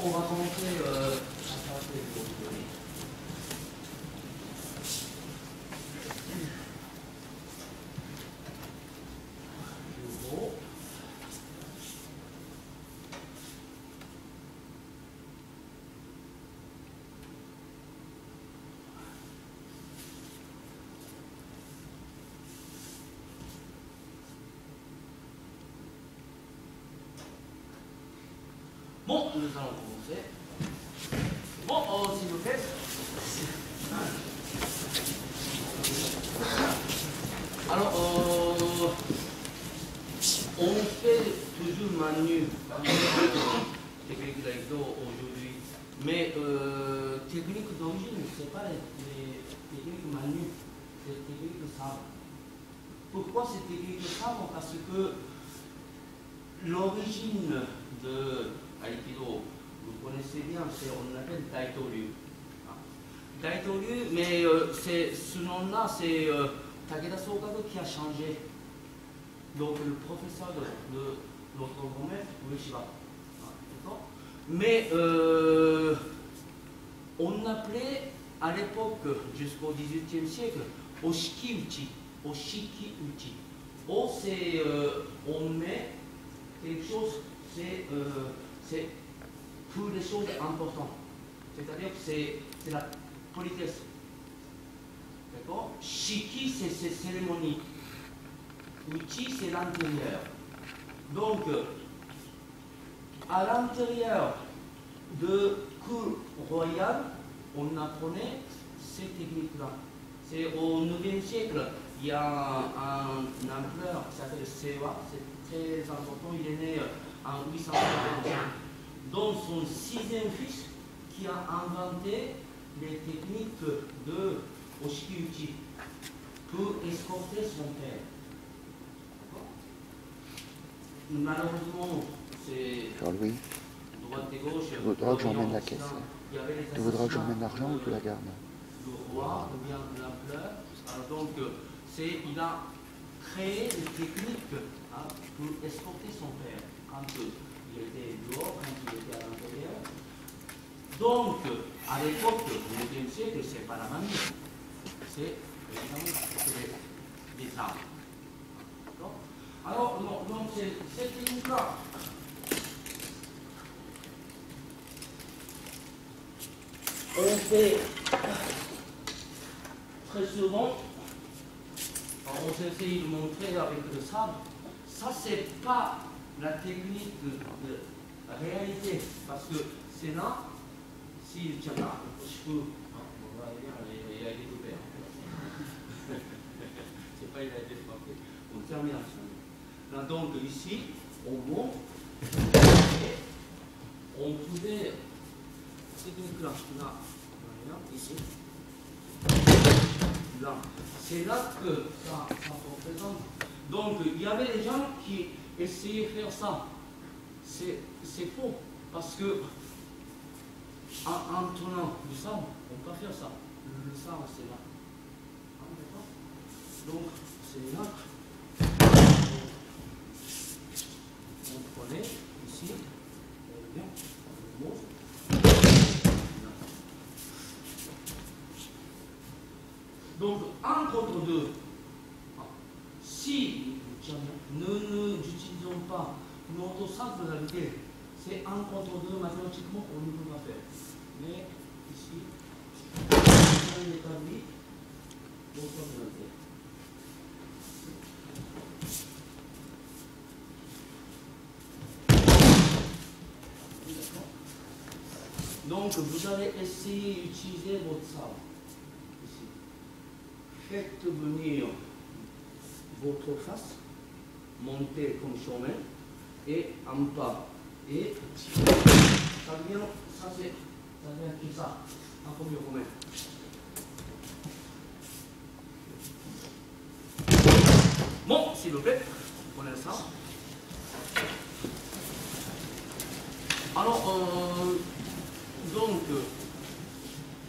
on va commencer à passer les données. Bon, nous allons commencer. Bon, s'il vous plaît. Alors, on fait toujours manu technique d'Aikido aujourd'hui, mais technique d'origine, ce n'est pas les techniques manu, c'est les techniques de sabre. Pourquoi ces techniques de sabre? Parce que l'origine de Aikido, vous connaissez bien, on l'appelle Daitoryu. Daitoryu, mais ce nom-là, c'est Takeda Sokaku qui a changé. Donc le professeur de notre grand maître, Ueshiba. Mais on appelait à l'époque, jusqu'au XVIIIe siècle, Oshiki-uchi. Oshiki-uchi. O, c'est on met quelque chose, c'est pour les choses importantes. C'est-à-dire que c'est la politesse. D'accord? Shiki, c'est ces cérémonies. Uchi, c'est l'intérieur. Donc, à l'intérieur de cour royale, on apprenait ces techniques-là. C'est au IXe siècle, il y a un empereur qui s'appelle Seiwa, c'est très important, il est né en 851. Donc son sixième fils qui a inventé les techniques de Oshiki-uchi pour escorter son père. Malheureusement, c'est Jean-Louis, droite et gauche. tu voudras que j'emmène la caisse. Tu voudras que j'emmène l'argent ou tu la gardes? Le roi ou bien l'empereur. Donc, il a créé des techniques pour escorter son père quand il était dehors, quand il était à l'intérieur. Donc, à l'époque du XXe siècle, ce n'est pas la manie, c'est des armes. Alors, donc cette technique-là, on fait très souvent, on s'essaye de montrer avec le sabre, ça c'est pas la technique de réalité, parce que c'est là, s'il tient là, je peux, on va dire, il a été coupé. C'est pas il a été frappé, on termine à ça. Là, donc ici, on monte, et on pouvait, technique-là, là, ici, là, c'est là que ça représente. Donc il y avait des gens qui essayaient de faire ça. C'est faux, parce que en tournant du sabre, on ne peut pas faire ça. Le sabre, c'est là. Donc c'est là. On prenait ici, bien, on monte. Donc, un contre deux, si nous n'utilisons pas notre sens de gravité, c'est un contre deux, mathématiquement, on ne peut pas faire. Mais ici, on établit notre sens de gravité. Donc, vous allez essayer d'utiliser votre sabre. Ici. Faites venir votre face, montez comme chemin, et en pas. Et ça vient, ça vient comme ça, en premier chemin. Bon, s'il vous plaît, prenez ça. Alors, donc,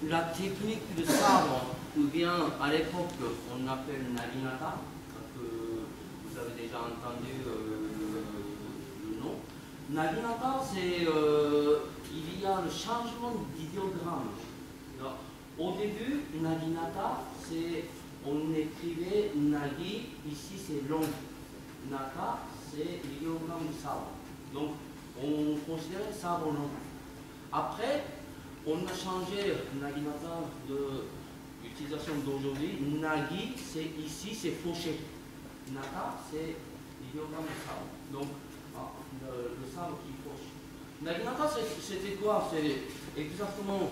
la technique de sabre, ou bien à l'époque, on appelle Naginata, que vous avez déjà entendu le nom. Naginata, c'est il y a le changement d'idéogramme. Au début, Naginata, c'est on écrivait Nagi, ici c'est long. Naka, c'est l'idéogramme du sabre. Donc, on considérait sabre long. Après, on a changé Naginata de l'utilisation d'aujourd'hui. Nagi, c'est ici, c'est fauché. Naka, c'est l'idéogramme du sabre. Donc, le sabre qui fauche. Naginata, c'était quoi? C'est exactement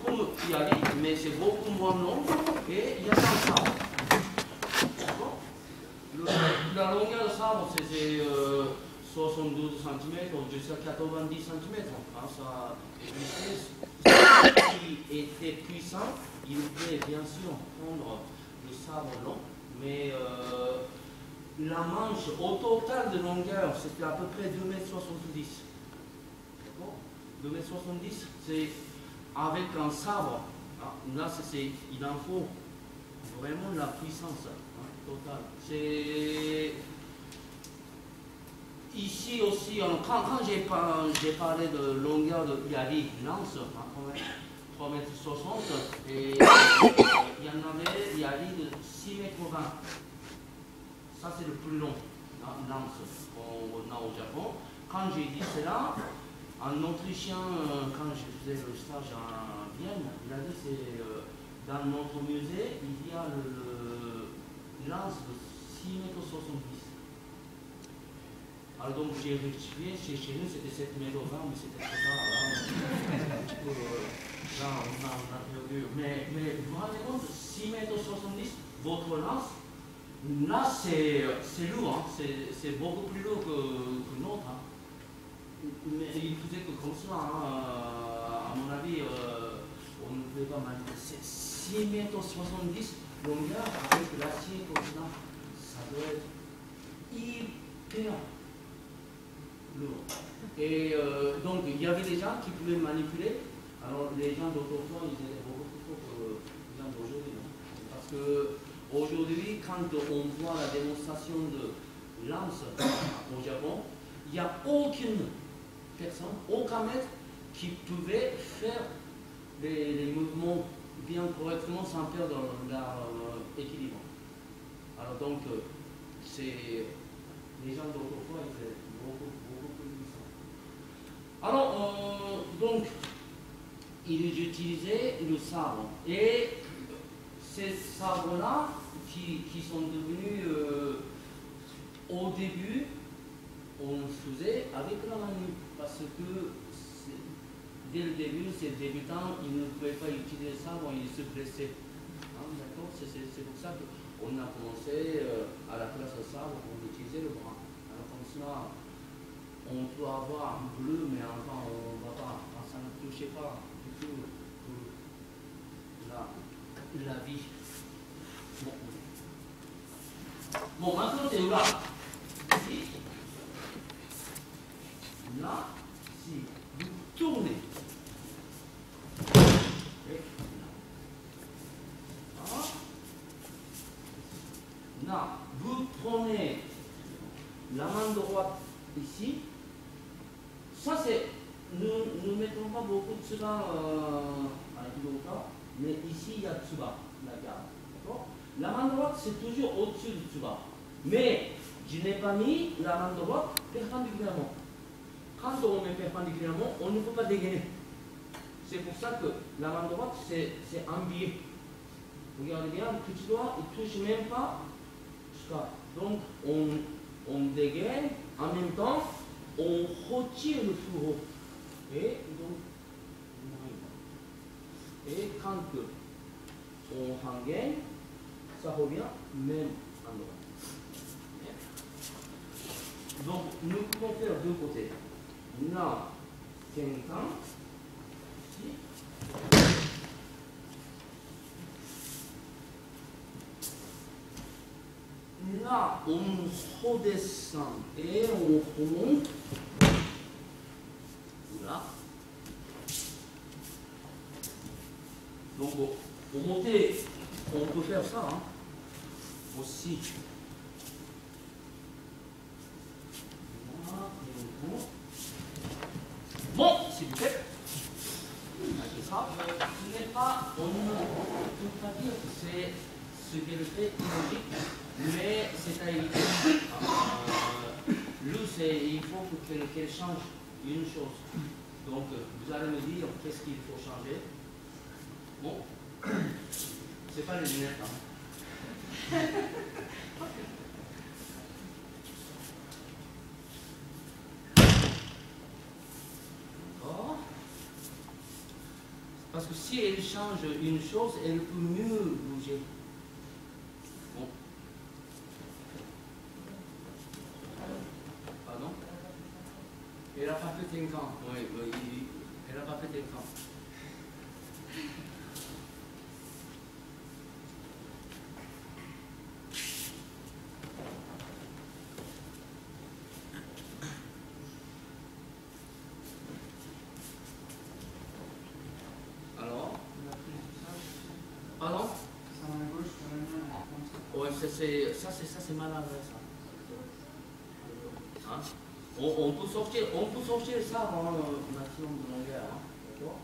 comme Yari, mais c'est beaucoup moins long et il y a un sabre. La longueur du sabre, c'est 72 cm jusqu'à 90 cm. Ça existait. Qui était puissant, il pouvait bien sûr prendre le sabre long, mais la manche au total de longueur, c'était à peu près 2,70 m. D'accord? 2,70 m, c'est avec un sabre. Là, il en faut vraiment la puissance totale. C'est ici aussi, quand j'ai parlé de longueur de Yari lance, 3,60 m, et il y en avait Yari de 6,20 m. Ça, c'est le plus long lance qu'on a au Japon. Quand j'ai dit cela, un Autrichien, quand je faisais le stage à Vienne, il a dit c'est dans notre musée, il y a le lance de 6,70 m. Alors donc j'ai rectifié, chez nous c'était 7,20 m, mais c'était trop tard. Là, on a perdu. Mais vous vous rendez compte, 6,70 m, votre lance, là c'est lourd, c'est beaucoup plus lourd que notre. Mais il faisait que comme ça, à mon avis, on ne pouvait pas manipuler. C'est 6,70 m longueur avec l'acier comme ça, ça doit être hyper lourd. Et donc il y avait des gens qui pouvaient manipuler. Alors les gens d'autrefois, ils étaient beaucoup plus forts que les gens d'aujourd'hui. Parce qu'aujourd'hui, quand on voit la démonstration de lance au Japon, il n'y a aucune personne, aucun maître qui pouvait faire les mouvements bien correctement sans perdre leur équilibre. Alors donc, les gens d'autrefois étaient beaucoup plus puissants. Alors, donc, ils utilisaient le sabre. Et ces sabres-là, qui sont devenus, au début, on faisait avec la main, parce que dès le début, ces débutants, ils ne pouvaient pas utiliser le sabre, ils se blessaient. D'accord? C'est pour ça qu'on a commencé, à la place du sabre, on utilisait le bras. Alors comme cela, on peut avoir un bleu, mais enfin, on ne va pas, ça ne touchait pas du tout la vie. Bon, maintenant c'est là. Ici. Là, si vous tournez, là, vous prenez la main droite ici. Ça c'est, nous ne mettons pas beaucoup de cela à l'Ikidoka, mais ici il y a Tsuba, la garde. La main droite c'est toujours au-dessus du Tsuba. Mais je n'ai pas mis la main droite perpendiculairement. Quand on met perpendiculairement, on ne peut pas dégainer. C'est pour ça que la main droite, c'est un biais. Regardez bien, le petit doigt, il ne touche même pas jusqu'à. Donc, on dégaine, en même temps, on retire le fourreau. Et donc, et quand on rengaine, ça revient même endroit. Donc, nous pouvons faire deux côtés. Là, Tenkan, ici. Là, on redescend et on remonte. Là. Donc, pour monter, on peut faire ça aussi. ça, ce n'est pas, on ne peut pas dire que c'est ce qu'elle fait illogique, mais c'est à éviter. Il faut qu'elle change une chose. Donc, vous allez me dire qu'est-ce qu'il faut changer. Bon, c'est pas les lunettes. D'accord. Parce que si elle change une chose, elle peut mieux bouger. Bon. Pardon? Elle n'a pas fait un camp. Oui, elle n'a pas fait un camp. Alors? Pardon? Oui, ça c'est malade, ça. Hein? On peut sortir ça en maximum de longueur. Hein? D'accord?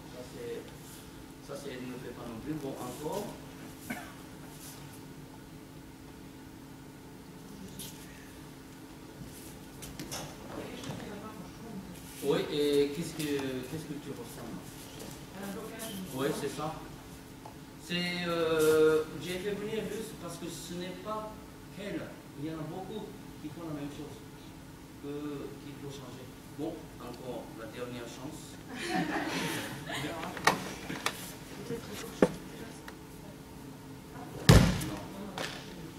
Ça ne fait pas non plus. Bon, encore. Oui, et qu'est-ce que tu ressens? Oui, c'est ça. J'ai fait venir juste parce que ce n'est pas qu'elle. Il y en a beaucoup qui font la même chose qu'il faut changer. Bon, encore la dernière chance.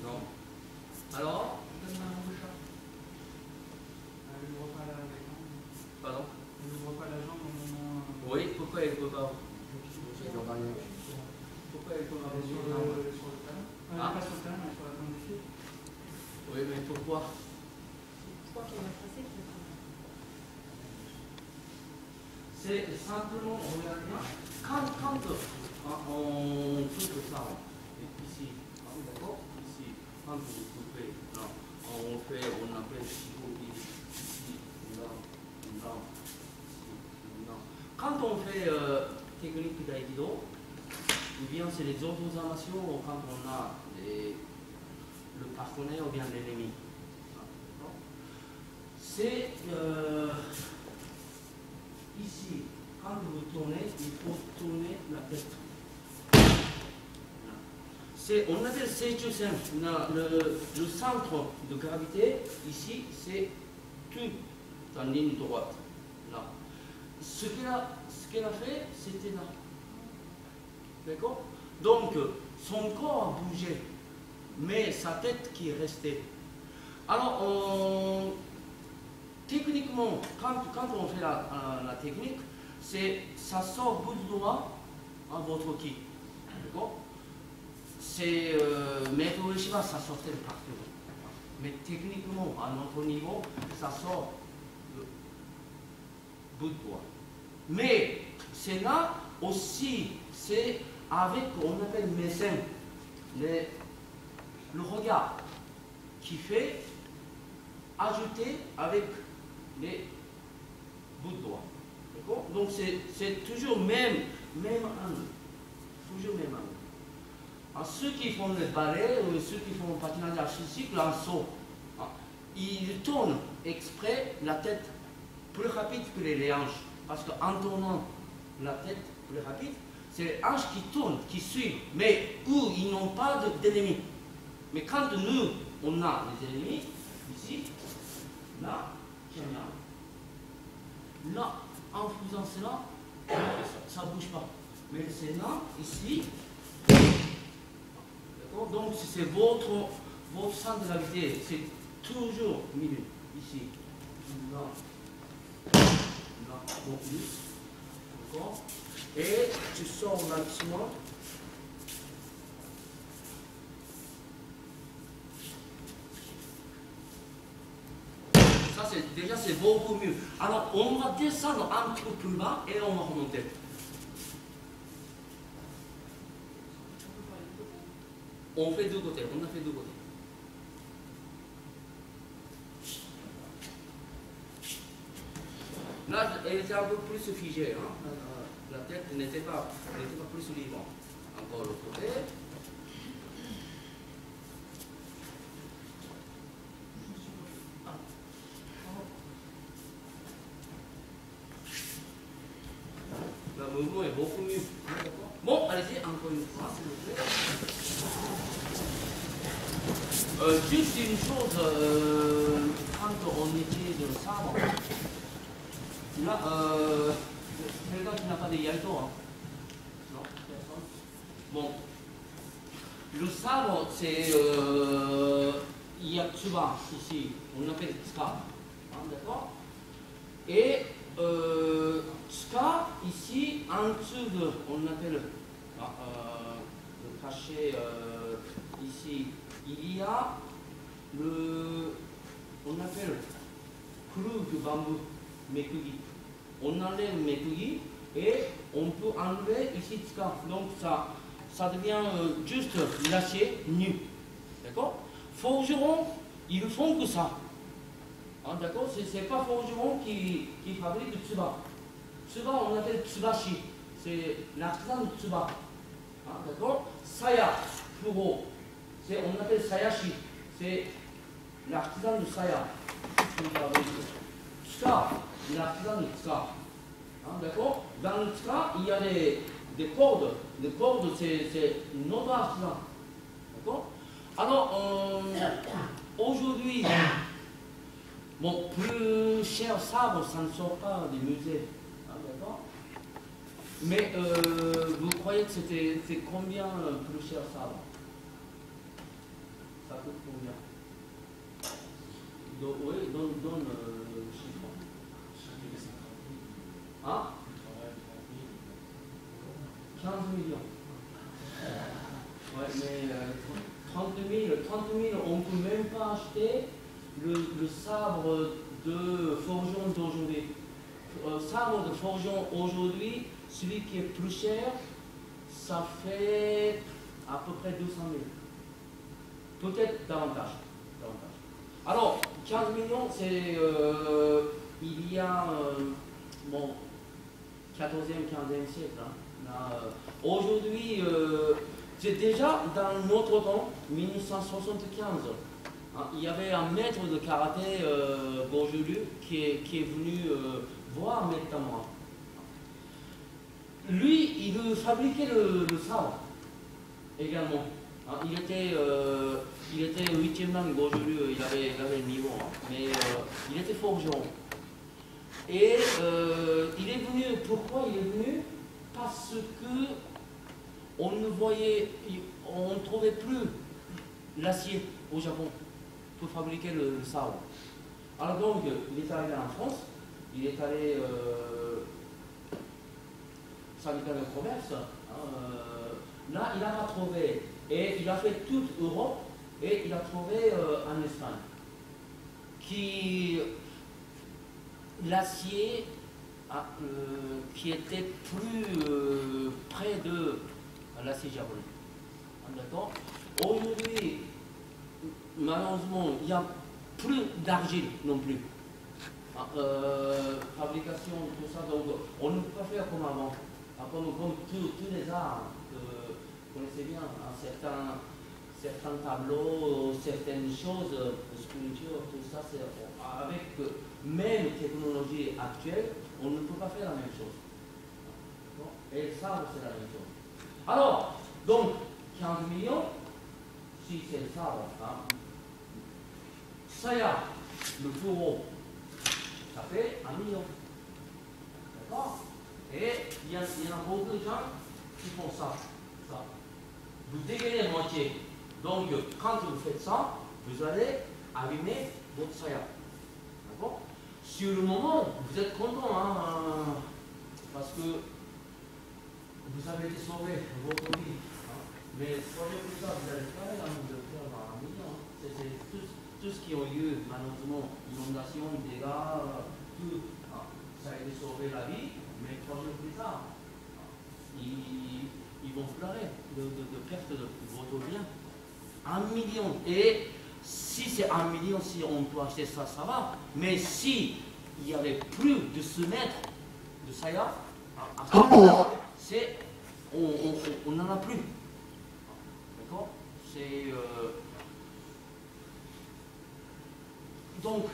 Non. Alors? Pardon? Elle ne voit pas la jambe au moment. Oui, pourquoi elle ne peut pas? Pourquoi elle ne peut pas Elle est sur le talon. Elle n'est pas sur le talon, elle est sur la jambe des pieds. Oui, mais pourquoi? C'est simplement, regardez, quand on coupe ça, ici, d'accord? Ici, quand vous coupez, là, on appelle pivot ici, là, là, ici, là. Quand on fait technique d'aikido, eh bien c'est les automations quand on a le partenaire ou bien l'ennemi. C'est ici, quand vous tournez, il faut tourner la tête. On appelle Seichusen, le centre de gravité, ici, c'est tout en ligne droite. Là. Ce qu'elle a fait, c'était là. D'accord? Donc, son corps a bougé, mais sa tête qui est restée. Alors, techniquement, quand on fait la technique, ça sort bout de doigt à votre ki. D'accord? Maître Ueshiba, ça sortait de partout. Mais techniquement, à notre niveau, ça sort de bout de doigt. Mais c'est là aussi, c'est avec, on appelle mécène, le regard qui fait ajouter avec les bouts de doigts. D'accord? Donc c'est toujours même angle. Toujours même angle. Alors, ceux qui font le ballet ou ceux qui font le patinage artistique, en saut, ils tournent exprès la tête plus rapide que les hanches. Parce qu'en tournant la tête plus rapide, c'est les hanches qui tournent, qui suivent, mais où ils n'ont pas d'ennemis. Mais quand nous, on a les ennemis, ici, là, là, en faisant cela, ça ne bouge pas. Mais c'est là, ici, d'accord? Donc c'est votre centre de gravité, c'est toujours au milieu, ici, là, là, au plus, d'accord? Et tu sors maximum. Ça, déjà, c'est beaucoup mieux. Alors, on va descendre un peu plus bas et on va remonter. On fait deux côtés, on a fait deux côtés. Là, elle était un peu plus figée. Hein? la tête n'était pas plus libre. Encore l'autre côté. Le mouvement est beaucoup mieux. Bon, allez-y, encore une fois, s'il vous plaît. Juste une chose, quand on était dans le sabre, là, quelqu'un qui n'a pas de yaito, hein? Non, personne. Bon, le sabre, c'est Yatsuba, ici, on appelle Tsuka, hein, d'accord? Et Tsuka, ici, en dessous de, on appelle le cachet, ici, il y a on appelle Krug bambou, Mekugi. On enlève Mekugi et on peut enlever ici Tsuka. Donc ça devient juste l'acier nu. D'accord? Forgerons, ils ne font que ça. Hein, d'accord? C'est pas forgeron qui fabrique le tsuba. Tsuba, on appelle tsubashi. C'est l'artisan de tsuba. Hein, d'accord? Saya, plus haut. On appelle sayashi. C'est l'artisan de saya. Tsuka, l'artisan de tsuka. Hein, d'accord? Dans le tsuka, il y a des cordes. Les cordes, c'est notre artisan. D'accord? Alors, aujourd'hui, bon, plus cher sabre, ça ne sort pas des musées. Hein, d'accord? Mais vous croyez que c'est combien plus cher sabre? Ça coûte combien? Oui, donne le chiffre. Hein? 15 millions. Ouais, mais 30 000, on ne peut même pas acheter le sabre de forgeron d'aujourd'hui. Sabre de forgeron aujourd'hui, celui qui est plus cher, ça fait à peu près 200 000. Peut-être davantage. Alors, 15 millions, c'est il y a bon, 14e, 15e siècle. Hein. Aujourd'hui, c'est déjà dans notre temps, 1975. Hein, il y avait un maître de karaté Gorgelu qui est venu voir Maître Tamura. Lui, il fabriquait le sabre également. Hein, il était 8e dan Gorgelu, il avait le niveau, hein, mais il était forgeron. Et il est venu, pourquoi il est venu? Parce que on ne trouvait plus l'acier au Japon pour fabriquer le sabre. Alors donc, il est arrivé en France, il est allé syndicat de commerce. Là, il n'a pas trouvé. Et il a fait toute Europe et il a trouvé en Espagne. L'acier qui était plus près de l'acier japonais. D'accord? Aujourd'hui, malheureusement, il n'y a plus d'argile non plus. Fabrication, tout ça, donc on ne peut pas faire comme avant. Comme tous les arts que vous connaissez bien, certains tableaux, certaines choses, sculptures, tout ça, c'est avec même technologie actuelle, on ne peut pas faire la même chose. Et ça, c'est la même chose. Alors, donc, 15 millions, si c'est le sabre, hein, Saya, le fourreau, ça fait 1 million. D'accord? Et il y en a beaucoup de gens qui font ça. Vous dégainez la moitié. Donc, quand vous faites ça, vous allez abîmer votre saya. D'accord? Sur le moment, vous êtes content, hein, parce que vous avez été sauvé votre vie. Hein. Mais soyez plus tard, vous allez pas de faire 1 million. C'est tout ce qui a eu, malheureusement, inondation, dégâts, tout. Hein. Ça a été sauvé la vie, mais 3 jours plus tard, ils vont pleurer de perte de votre bien. 1 million. Et si c'est 1 million, si on peut acheter ça, ça va. Mais si il y avait plus de ce mètre de saya, À ce moment-là, c'est, on n'en a plus. D'accord? C'est... donc,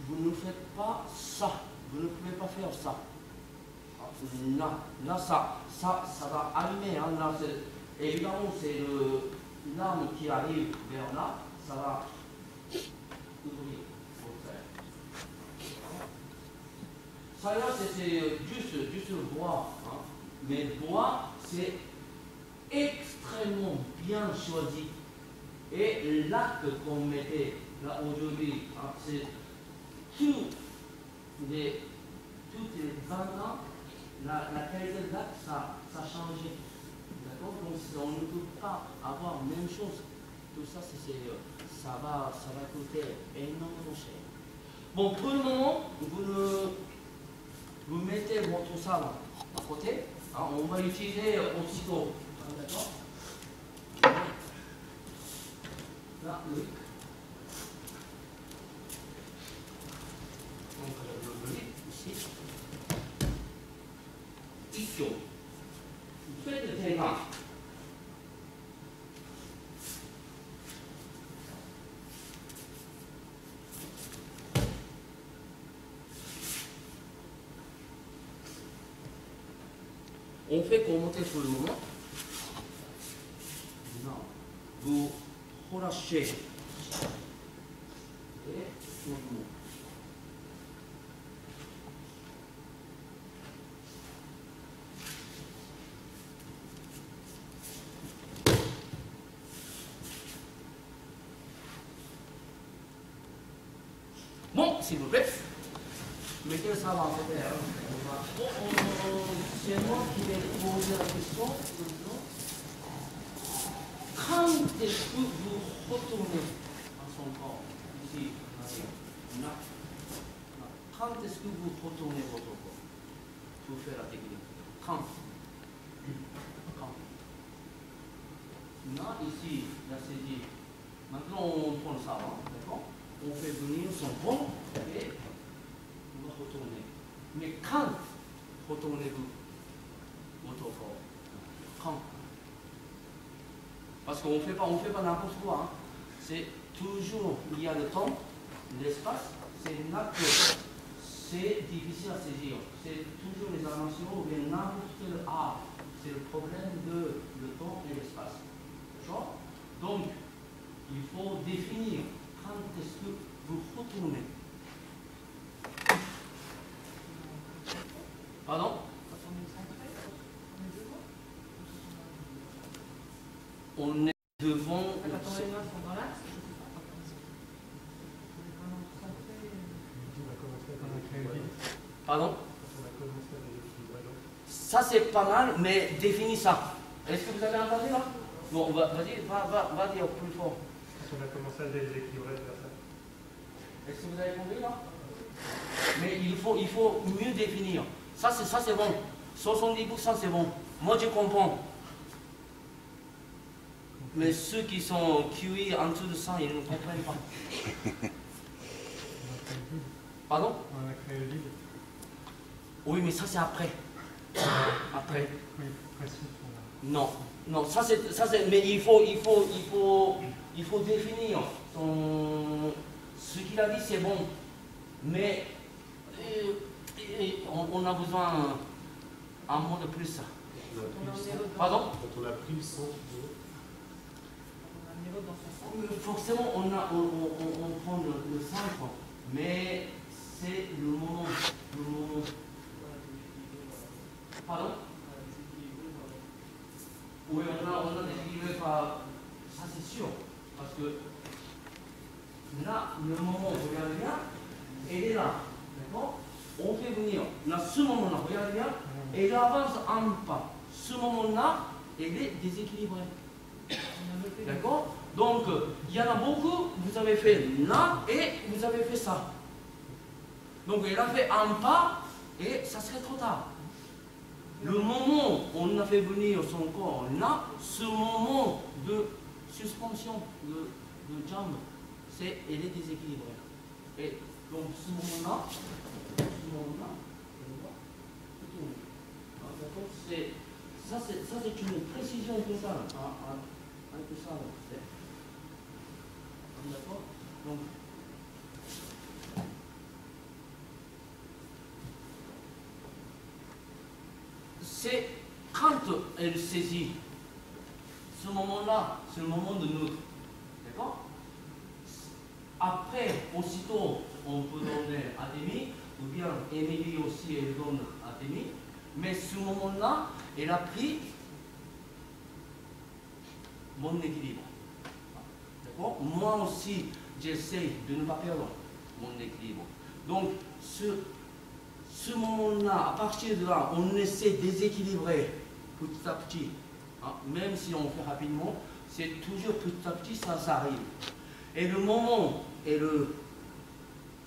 vous ne faites pas ça. Vous ne pouvez pas faire ça. Là, ça va allumer. Hein, là, évidemment, c'est l'arme qui arrive vers là. Ça va ouvrir votre air. Ça là, c'est juste le bois. Hein. Mais le bois, c'est extrêmement bien choisi. Et l'acte qu'on mettait là aujourd'hui, hein, c'est toutes les 20 ans, la qualité de l'acte, ça a changé. D'accord? Donc on ne peut pas avoir la même chose. Tout ça, ça va coûter énormément cher. Bon, pour le moment, vous mettez votre salle à côté. Hein, on va utiliser aussitôt. D'accord? Là, oui. Donc, le lit, ici. Ici. Vous faites le télégramme. On fait commenter pour le moment. Non. Vous relâchez. Et mouvement. Bon, s'il vous plaît. Mettez le sabre en fait. C'est moi qui vais poser la question. Quand est-ce que vous retournez à son corps? Ici, là. Quand est-ce que vous retournez votre corps pour faire la technique? Quand? Là, ici, là, c'est dit. Maintenant, on prend le sabre, d'accord? On fait venir son corps et on va retourner. Mais quand retournez-vous votre corps? Quand? Parce qu'on ne fait pas n'importe quoi. Hein. C'est toujours, il y a le temps, l'espace, c'est c'est difficile à saisir. C'est toujours les inventions ou bien n'importe quel art. C'est le problème de le temps et l'espace. D'accord? Donc, il faut définir quand est-ce que vous retournez. Pardon? On est devant. Quand les mains sont dans l'axe, Pardon? Ça c'est pas mal, mais définis ça. Est-ce que vous avez entendu là? Bon, vas-y, va dire plus fort. Quand on a commencé à déséquilibrer vers ça. Est-ce que vous avez compris là? Mais il faut mieux définir. Ça c'est bon. 70% c'est bon. Moi je comprends. Mais ceux qui sont QI en dessous de 100, ils ne comprennent pas. Pardon? On a créé le vide. Oui, mais ça c'est après. Après. Oui, précis. Non, ça c'est. Mais il faut définir ce qu'il a dit, c'est bon. Mais on a besoin un mot de plus. Pardon? Quand on a pris le centre de... Forcément, on prend le centre, mais c'est le moment. Pardon? Oui, on a déséquilibré par... Ça c'est sûr, parce que là, le moment, regardez bien, elle est là, d'accord? On fait venir, là, ce moment-là, regardez bien, elle avance un pas. Ce moment-là, elle est déséquilibrée. D'accord? Donc, il y en a beaucoup, vous avez fait là et vous avez fait ça. Donc, elle a fait un pas et ça serait trop tard. Le moment où on a fait venir son corps là, ce moment de suspension de jambe, elle est déséquilibrée. Et donc, ce moment-là, elle va tourner. D'accord. Ça, c'est une précision totale. Avec ça, d'accord. Donc, c'est quand elle saisit ce moment-là, c'est le moment de neutre. D'accord. Après, aussitôt, on peut donner à demi, ou bien Émilie aussi, elle donne à demi. Mais ce moment-là, elle a pris mon équilibre. D'accord. Moi aussi, j'essaie de ne pas perdre mon équilibre. Donc, ce moment-là, à partir de là, on essaie de déséquilibrer petit à petit. Hein, même si on fait rapidement, c'est toujours petit à petit, ça arrive. Et le moment, elle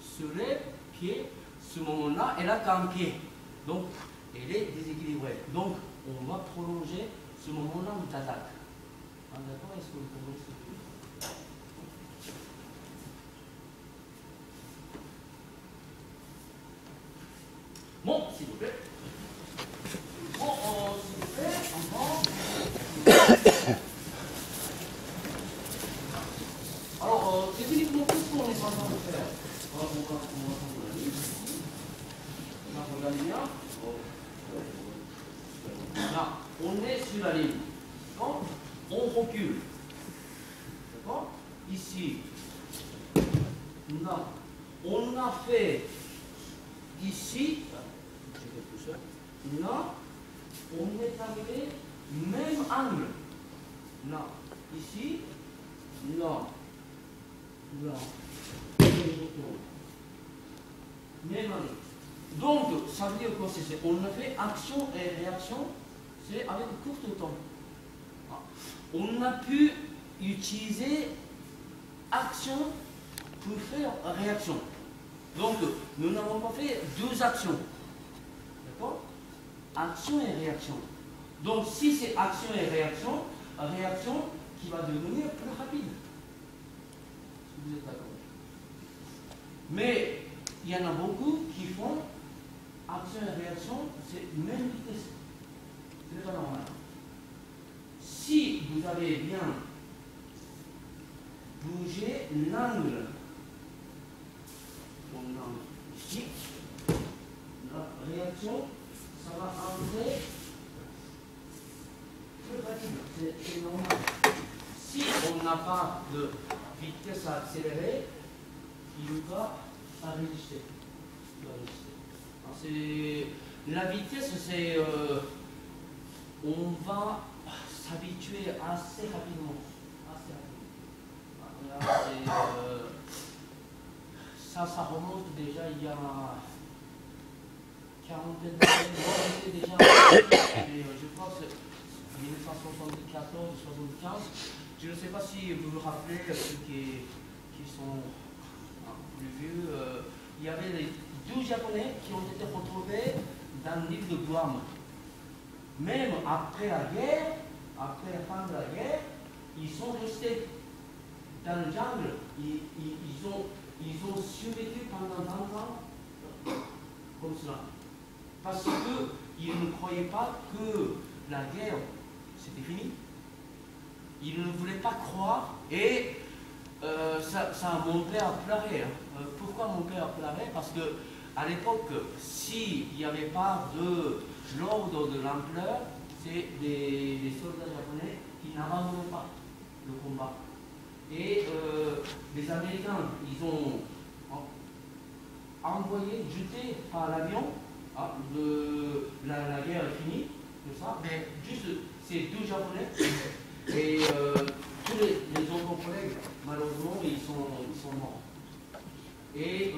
se lève, pied, ce moment-là, elle a qu'un pied. Donc, elle est déséquilibrée. Donc, on va prolonger ce moment-là d'attaque. Ah, d'accord, est-ce que vous comprenez ce que je veux dire? Bon, s'il vous plaît. Bon, s'il vous plaît, encore. Alors, c'est uniquement tout ce qu'on est en train de faire. On va prendre la liste. Regardez bien. Là, on est sur la ligne. D'accord. On recule. D'accord. Ici. Là. On a fait ici. Là, on est arrivé même angle. Là, ici, là, là, même angle. Donc, ça veut dire quoi? On a fait action et réaction, c'est avec court temps. On a pu utiliser action pour faire réaction. Donc, nous n'avons pas fait deux actions. D'accord? Action et réaction. Donc, si c'est action et réaction qui va devenir plus rapide. Si vous êtes d'accord. Mais, il y en a beaucoup qui font action et réaction, c'est même vitesse. Ce n'est pas normal. Si vous avez bien bougé l'angle, ici, la réaction, ça va entrer plus rapide, c'est normal. Si on n'a pas de vitesse à accélérer, il va résister. La vitesse, c'est on va s'habituer assez rapidement. Ça remonte déjà il y a quarantaine d'années, déjà, je crois que c'est 1974, 75. Je ne sais pas si vous vous rappelez, ceux qui sont plus vieux, il y avait les 12 Japonais qui ont été retrouvés dans l'île de Guam. Même après la guerre, après la fin de la guerre, ils sont restés dans le jungle. Ils ont survécu pendant 20 ans comme cela. Parce qu'ils ne croyaient pas que la guerre, c'était fini. Ils ne voulaient pas croire et mon père pleurait. Pourquoi mon père pleurait? Parce que à l'époque, s'il n'y avait pas de l'ordre de l'ampleur, c'est des soldats japonais qui n'abandonnaient pas le combat. Et les Américains, ils ont envoyé, jeté par l'avion, la guerre est finie, tout ça, mais juste ces deux Japonais et tous les autres collègues, malheureusement, ils sont morts. Et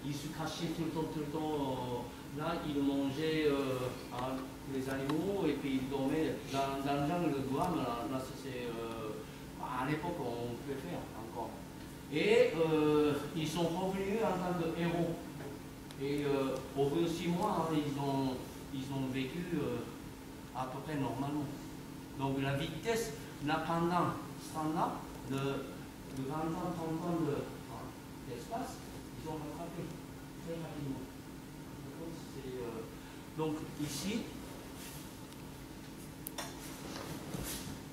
il se cachait tout le temps, là, il mangeait les animaux et puis il dormait dans le jungle de Guam, là c'est à l'époque on pouvait faire encore. Et ils sont revenus en tant que héros. Et au bout de 6 mois, ils ont vécu à peu près normalement. Donc la vitesse, pendant ce temps-là, de 20 ans, 30 ans d'espace, ils ont rattrapé très rapidement. Donc ici,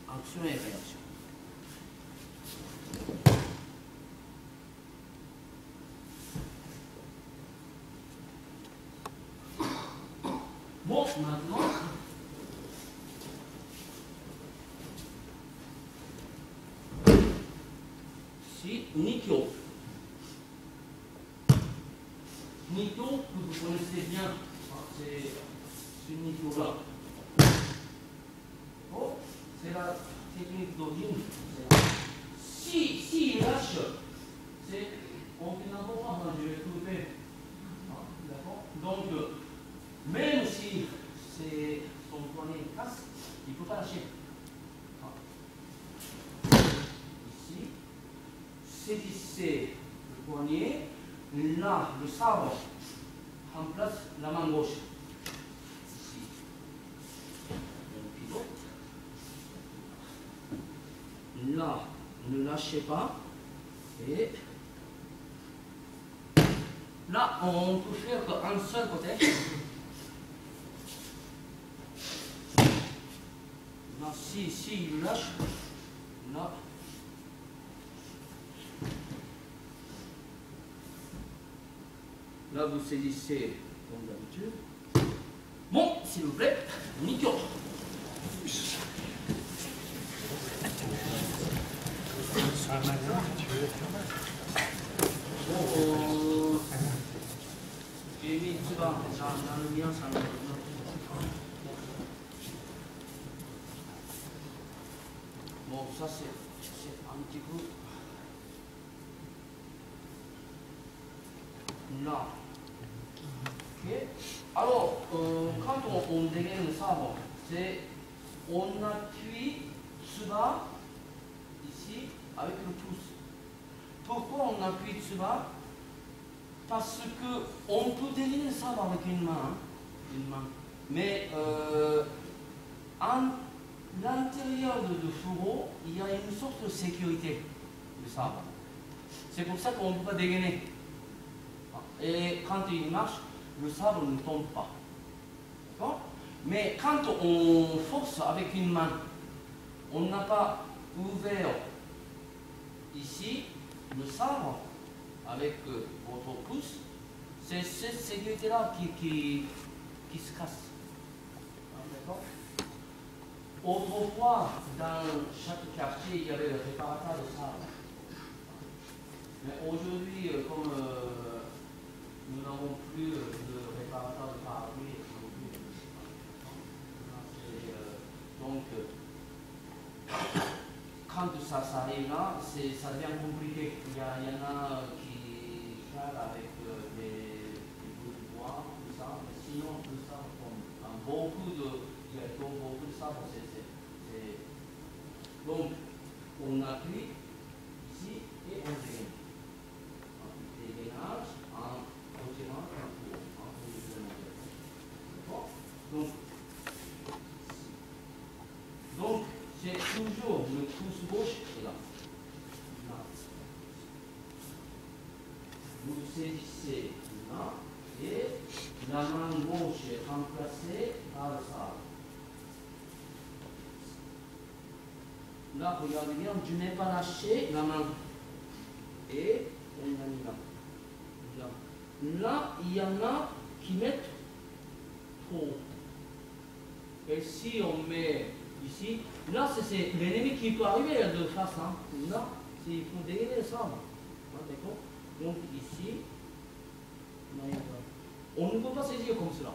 action et réaction. Bon, maintenant, ici, Nikyo. Nikyo, que vous connaissez bien, c'est ce Nikyo-là. Bon, c'est la technique d'origine. Si il lâche, c'est on finalement pas, je vais couper. D'accord? Donc, même si son poignet casse, il ne peut pas lâcher. Ici, saisissez le poignet, là, le sabre remplace la main gauche. Ici, on pivote. Là, ne lâchez pas. Et là, on peut faire qu'un seul côté. Là, si il lâche, là. Là, vous saisissez comme d'habitude. Bon, s'il vous plaît, Nikyo. J'ai mis Tsuba dans le mien, ça me bon, ça c'est un petit peu là. Ok. Alors, quand on dégaine le sabre, c'est on appuie Tsuba ici avec le pouce. Pourquoi on appuie Tsuba? Parce qu'on peut dégainer le sabre avec une main. Mais à l'intérieur du fourreau, il y a une sorte de sécurité du sabre. C'est pour ça qu'on ne peut pas dégainer. Et quand il marche, le sabre ne tombe pas. D'accord? Mais quand on force avec une main, on n'a pas ouvert ici le sabre avec votre pouce, c'est cette sécurité-là qui se casse. D'accord? Autrefois, dans chaque quartier, il y avait le réparateur de sabre. Mais aujourd'hui, comme nous n'avons plus de réparateur de parapluie, donc quand ça arrive là, ça devient compliqué. Il y en a qui calent avec des bouts de bois, tout ça, mais sinon tout ça, beaucoup de sabre, donc on appuie ici et on dégaine. Dégainage en retirant un tour. Donc c'est toujours le pouce gauche est là. Vous saisissez là et la main gauche est remplacée par le sabre. Là, regardez bien, je n'ai pas lâché la main. Et on a mis là. Là, il y en a qui mettent trop. Et si on met ici, là, c'est l'ennemi qui peut arriver de face. Hein. Là, il faut dégainer le sabre. D'accord? Donc ici, on ne peut pas saisir comme cela.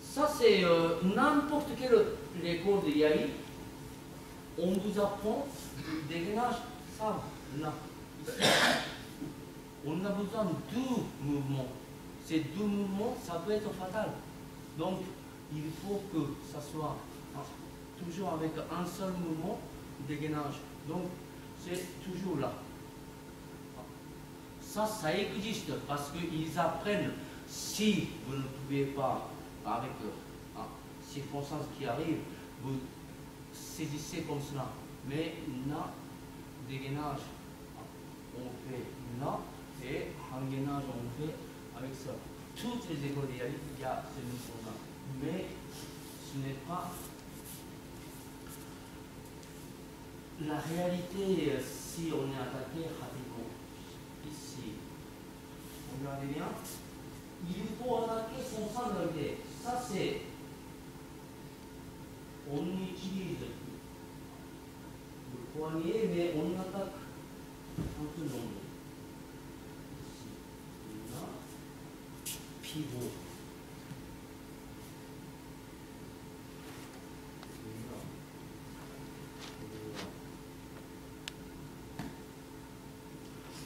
Ça, c'est n'importe quelle école de Yai. On vous apprend le dégainage sabre. Là. Ici. On a besoin de deux mouvements. Ces deux mouvements, ça peut être fatal. Donc, il faut que ça soit toujours avec un seul mouvement de dégainage. Donc, c'est toujours là. Ça existe parce qu'ils apprennent. Si vous ne pouvez pas, avec circonstances qui arrivent, vous saisissez comme cela. Mais là, dégainage, on fait là, et engainage, on fait avec ça. toutes les écoles dialectes, il y a ce niveau-là. Mais ce n'est pas la réalité si on est attaqué rapidement. Ici, regardez bien, il faut attaquer son centre de gravité. Ça c'est, on utilise le poignet, mais on attaque un peu long. Ici, là, pivot.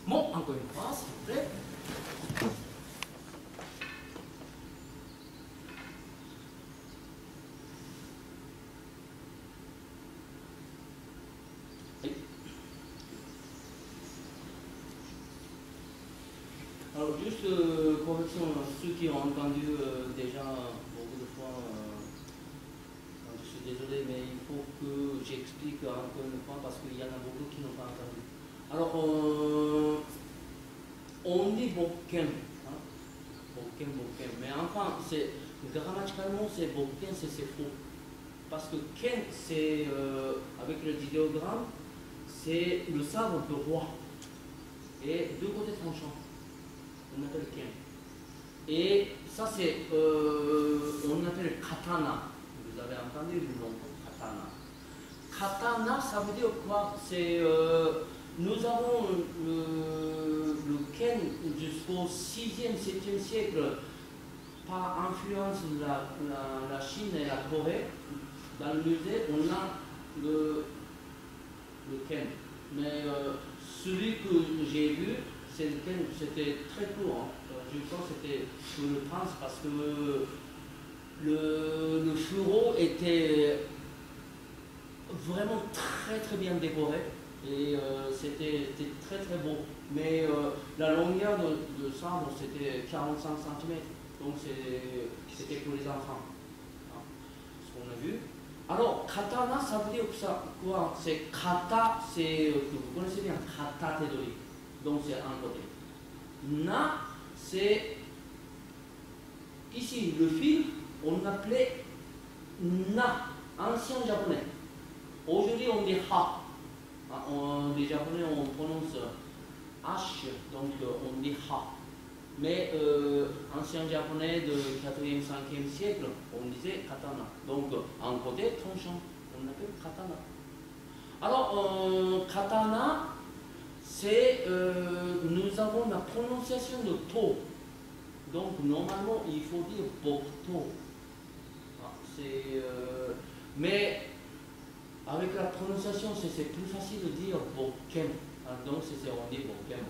Bon, encore une fois, s'il vous plaît. Alors, juste correction, ceux qui ont entendu déjà beaucoup de fois, je suis désolé, mais il faut que j'explique encore une fois parce qu'il y en a beaucoup qui n'ont pas entendu. Alors, on dit Bokken, hein? Bokken, mais enfin, grammaticalement, c'est Bokken, c'est faux. Parce que Ken, c'est, avec le idéogramme, c'est le sabre de roi. Et deux côtés tranchants, on appelle Ken. Et ça, c'est, on appelle katana. Vous avez entendu le nom katana. Katana, ça veut dire quoi? C'est, nous avons le Ken jusqu'au 6e, 7e siècle, par influence de la Chine et la Corée. Dans le musée, on a le Ken. Mais celui que j'ai vu, c'est le Ken, c'était très court. Hein. Je pense que c'était sur le prince parce que le fourreau était vraiment très très bien décoré. Et c'était très très beau. Mais la longueur de sabre, c'était 45 cm. Donc c'était pour les enfants. Hein, ce qu'on a vu. Alors, katana, ça veut dire que ça, quoi? C'est kata, c'est, vous connaissez bien, kata tedori. Donc c'est un côté. Na, c'est, ici, le fil, on appelait na, ancien japonais. Aujourd'hui, on dit ha. Les japonais, on prononce H, donc on dit ha. Mais ancien japonais de 4e, 5e siècle, on disait katana. Donc un côté tranchant, on appelle katana. Alors, katana, c'est, nous avons la prononciation de to. Donc normalement, il faut dire bokto. Mais avec la prononciation, c'est plus facile de dire bokken. Donc on dit bokken.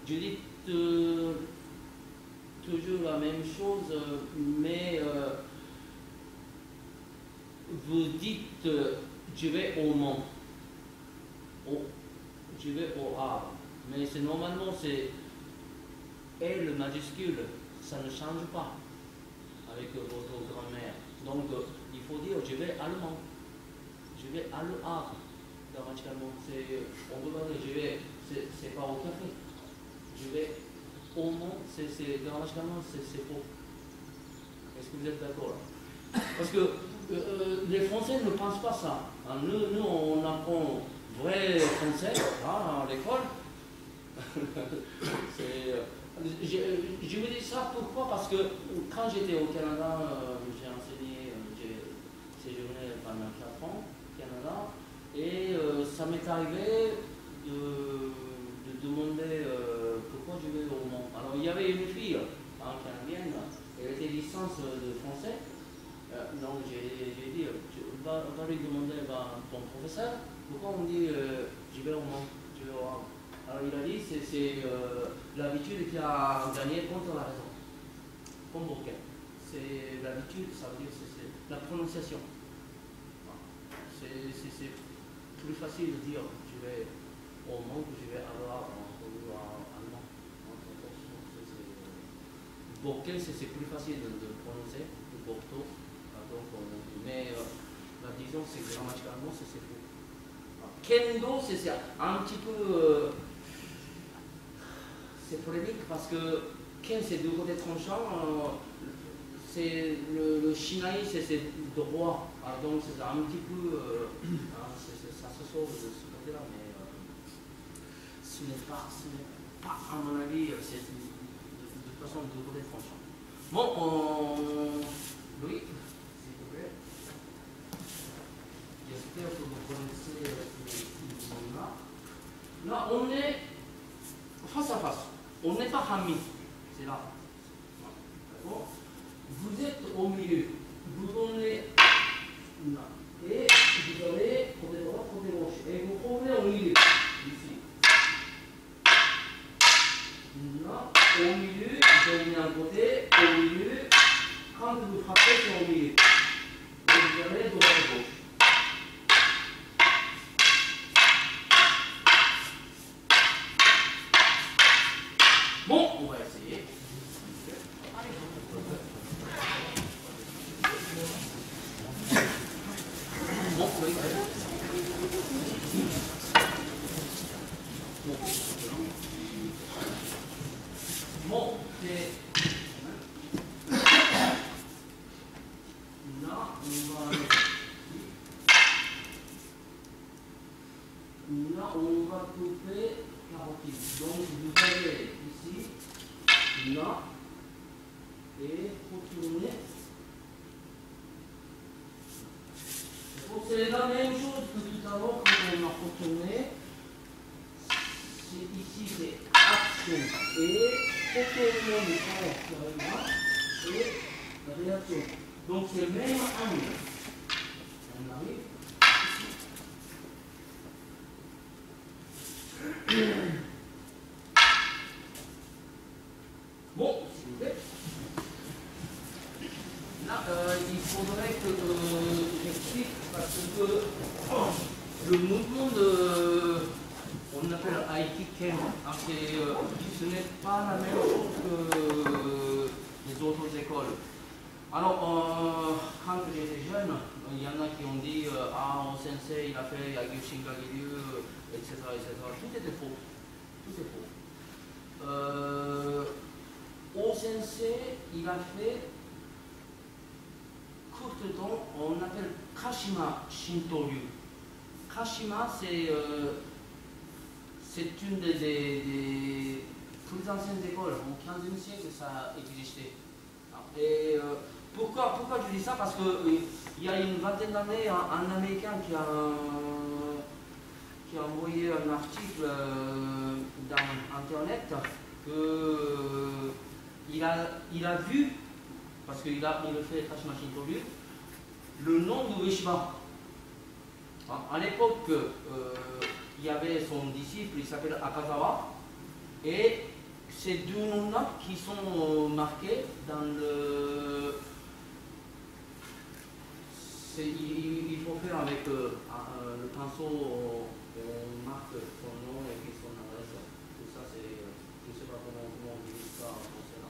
Je dis toujours la même chose, mais vous dites je vais au mont, je vais au arbre, mais normalement c'est L majuscule, ça ne change pas avec votre grammaire. Donc il faut dire je vais à le mont, je vais à le arbre. Grammaticalement, on peut parler je vais, c'est pas au café. Je vais au mont, grammaticalement, c'est faux. Est-ce que vous êtes d'accord? Parce que les Français ne pensent pas ça. Nous, on apprend vrai français à l'école. Je vous dis ça pourquoi? Parce que quand j'étais au Canada, j'ai enseigné, j'ai séjourné pendant 4 ans au Canada, et ça m'est arrivé de demander pourquoi je vais au Mont. Alors il y avait une fille canadienne, elle était licence de français, donc j'ai dit, va lui demander à ton professeur, pourquoi on dit je vais au Mont, je vais au Havre. Alors il a dit c'est l'habitude qui a gagné contre la raison, comme Bokken. C'est l'habitude, ça veut dire c'est la prononciation. C'est plus facile de dire je vais au Mont que je vais à l'Havre. Bokken, c'est plus facile de prononcer que Bokto. Mais disons, c'est grammaticalement, c'est faux. Kendo, c'est un petit peu. C'est polémique parce que Ken, c'est deux côtés tranchants. C'est le Shinai, c'est droit. Donc c'est un petit peu. Ça se sauve de ce côté-là, mais ce n'est pas, à mon avis, c'est de toute façon deux côtés tranchants. Bon, Louis, s'il vous plaît. J'espère que vous connaissez ce monde-là. Là, on est face à face. On n'est pas amis. C'est là. D'accord. Vous êtes au milieu. Vous donnez là. Et vous allez côté droit, côté gauche. Et vous prenez au milieu. Ici. Là, au milieu. Vous donnez un côté, au milieu. Quand vous frappez, c'est au milieu. Et vous allez droit et gauche. Bon, on va essayer. Bon, oui. Bon, c'est... Là, on va... Là, on va couper carotide. Donc, vous allez ici, là, et retourner. C'est la même chose que tout à l'heure quand on a retourné. Ici, c'est action et retournement du corps et réaction. Donc, c'est le même angle. On arrive. Bon, s'il vous plaît. Là, il faudrait que j'explique parce que le mouvement on appelle Aikiken, ce n'est pas la même chose que les autres écoles. Alors, quand j'étais jeune, il y en a qui ont dit ah, au sensei, il a fait Yagyu Shinkageryu, etc., etc. Tout était faux. Tout est faux. Au sensei, il a fait court temps, on appelle Kashima Shintoryu. Kashima, c'est une des plus anciennes écoles. Au XVe siècle, ça existait. Et pourquoi je dis ça? Parce qu'il y a une vingtaine d'années, un Américain qui a envoyé un article dans Internet qu'il a vu, parce qu'il le fait Kashima Shintoryu, le nom de Ueshiba. À l'époque, il y avait son disciple, il s'appelle Akazawa, et ces deux noms-là qui sont marqués dans le... Il faut faire avec le pinceau, on marque son nom et puis son adresse. Tout ça, c'est... Je ne sais pas comment on dit ça en français là.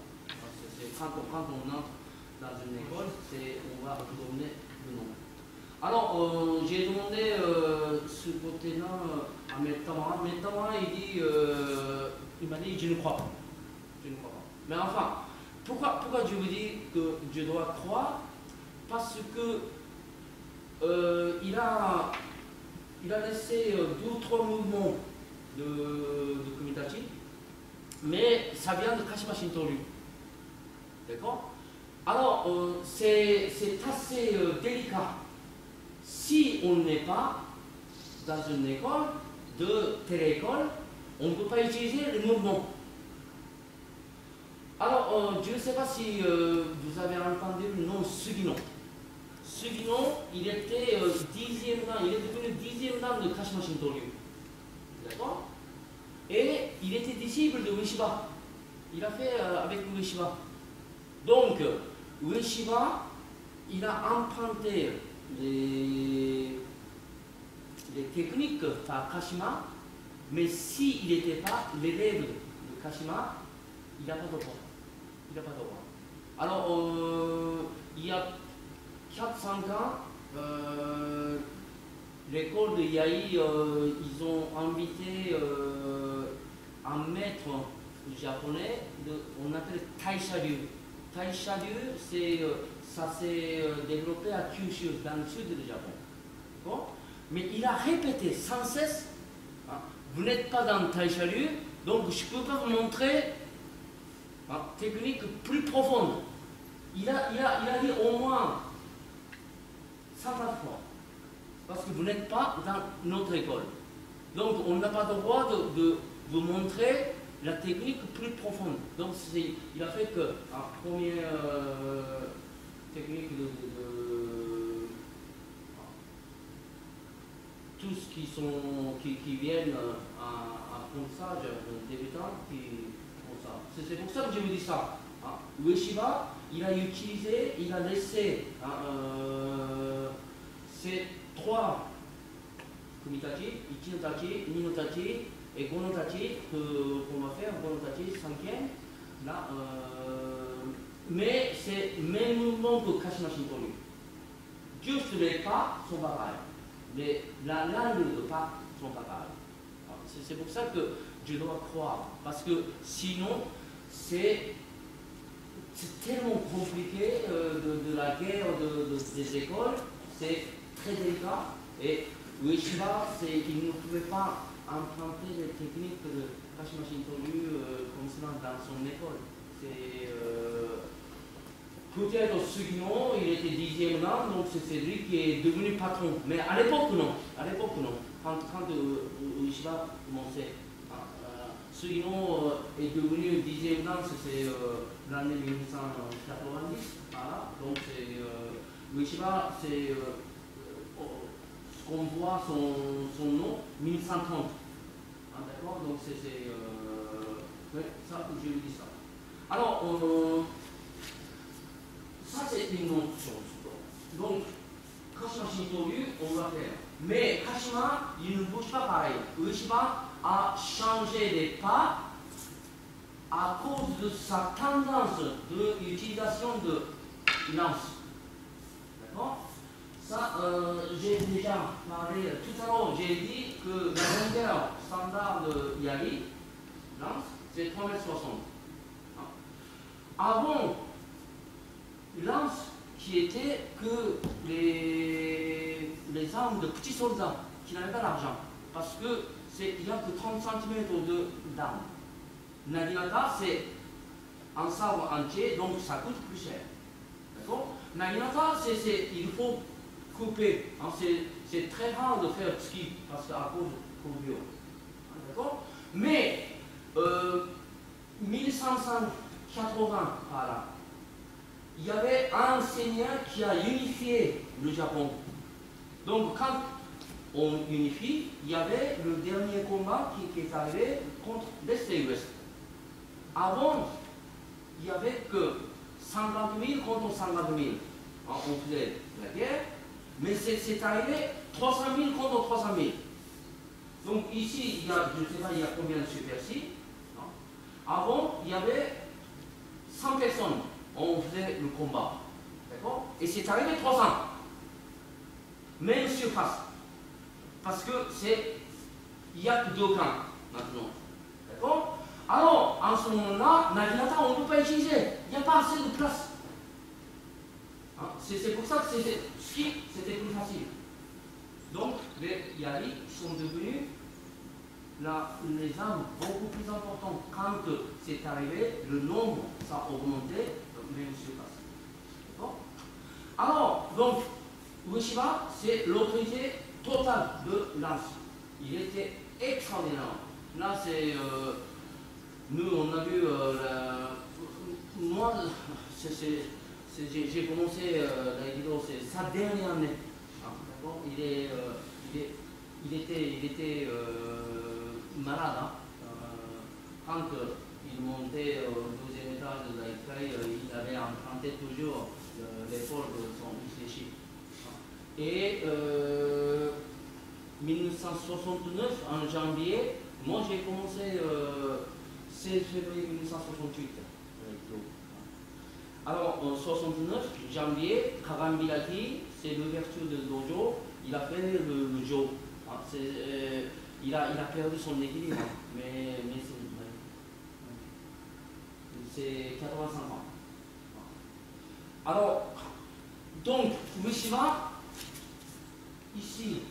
Quand on entre dans une école, on va donner le nom. Alors, j'ai demandé ce côté-là à Metamara. Metamara, il m'a dit, je ne crois pas. Je ne crois pas. Mais enfin, pourquoi je vous dis que je dois croire? Parce que il a laissé 2 ou 3 mouvements de Kumitachi, mais ça vient de Kashima Shintoryu. D'accord? Alors, c'est assez délicat. Si on n'est pas dans une école de téléécole, on ne peut pas utiliser les mouvements. Alors, je ne sais pas si vous avez entendu le nom Sugino. Sugino, il était 10e dan, il est devenu 10e dan de Kashima Shintoryu. D'accord? Et il était disciple de Ueshiba. Il a fait avec Ueshiba. Donc, Ueshiba, il a emprunté les techniques par Kashima, mais s'il n'était pas l'élève de Kashima, il n'a pas de droit. Il n'a pas de droit. Alors, il y a 4-5 ans, l'école de Yai, ils ont invité un maître japonais, on appelle Taisha-ryu. Taisha-ryu, ça s'est développé à Kyushu, dans le sud du Japon. Bon? Mais il a répété sans cesse, hein, vous n'êtes pas dans Taisha-ryu, donc je ne peux pas vous montrer une technique plus profonde. Il a dit au moins 100 fois, parce que vous n'êtes pas dans notre école. Donc on n'a pas le droit de vous montrer la technique plus profonde. Donc il a fait que la première technique tous qui viennent à apprentissage débutant qui font ça. C'est pour ça que je vous dis ça. Ueshiba, il a utilisé, il a laissé ces trois kumitachi, ichi-no-tachi, ni-no-tachi et go-no-tachi qu'on va faire, go-no-tachi, cinquième. Là, mais c'est le même mouvement que Kashima Shinto-ryu. Juste les pas sont pareils. Mais la langue de pas sont pareils. C'est pour ça que je dois croire. Parce que sinon, c'est tellement compliqué de la guerre des écoles. C'est très délicat. Et Ueshiba, il ne pouvait pas emprunter les techniques de Kashima Shinto-ryu comme cela dans son école. Peut-être Sugino, il était 10e là, donc c'est lui qui est devenu patron. Mais à l'époque, non. À l'époque, non. Quand Ueshiba commençait. Sugino est devenu 10e là, c'est l'année 1990. Voilà. Donc Ueshiba, c'est ce qu'on voit son nom, 1130. D'accord. Donc ouais, ça, je lui dis ça. Alors, ça c'est une autre chose. Donc, Kashima Shinto-ryu, on va faire. Mais Kashima, il ne bouge pas pareil. Ueshiba a changé les pas à cause de sa tendance d'utilisation de lance. D'accord? Ça, j'ai déjà parlé tout à l'heure, j'ai dit que la longueur standard de Yari, lance, c'est 3,60 m. Avant, lance qui était que les armes de petits soldats qui n'avaient pas d'argent, parce que il n'y a que 30 cm d'armes. Naginata, c'est un sabre entier, donc ça coûte plus cher. D'accord? Naginata, il faut couper. Hein, c'est très rare de faire ski, parce qu'à cause de Kogyo. D'accord? Mais 1580 par là, il y avait un enseignant qui a unifié le Japon. Donc quand on unifie, il y avait le dernier combat qui est arrivé contre l'Est et l'Ouest. Avant, il n'y avait que 50 000 contre 50 000. On faisait la guerre, mais c'est arrivé 300 000 contre 300 000. Donc ici, il y a, je ne sais pas, il y a combien de superficie. Avant, il y avait 100 personnes. On faisait le combat. D'accord? Et c'est arrivé 300. Même surface. Parce que il n'y a que 2 camps maintenant. D'accord? Alors, en ce moment-là, Naginata, on ne peut pas utiliser. Il n'y a pas assez de place. Hein? C'est pour ça que ski, c'était plus facile. Donc, les Yari sont devenus les armes beaucoup plus importantes. Quand c'est arrivé, le nombre, ça a augmenté, même surface. D'accord? Alors, donc, Ueshiba, c'est l'autorité totale de lance. Il était extraordinaire. Là, c'est. Nous, on a vu. Moi, j'ai commencé l'aïkido, c'est sa dernière année. D'accord? Il était malade. Hein? Quand il montait au 12e étage de l'Aïkai, il avait emprunté toujours l'épaule de son Ishishi. Et 1969, en janvier, moi j'ai commencé 16 février 1968. Alors en 69, janvier, Karambiraki, c'est l'ouverture de dojo, il a fait le jo. Il a perdu son équilibre, mais c'est c'est 85 ans. Alors, donc, Ueshiba, ici,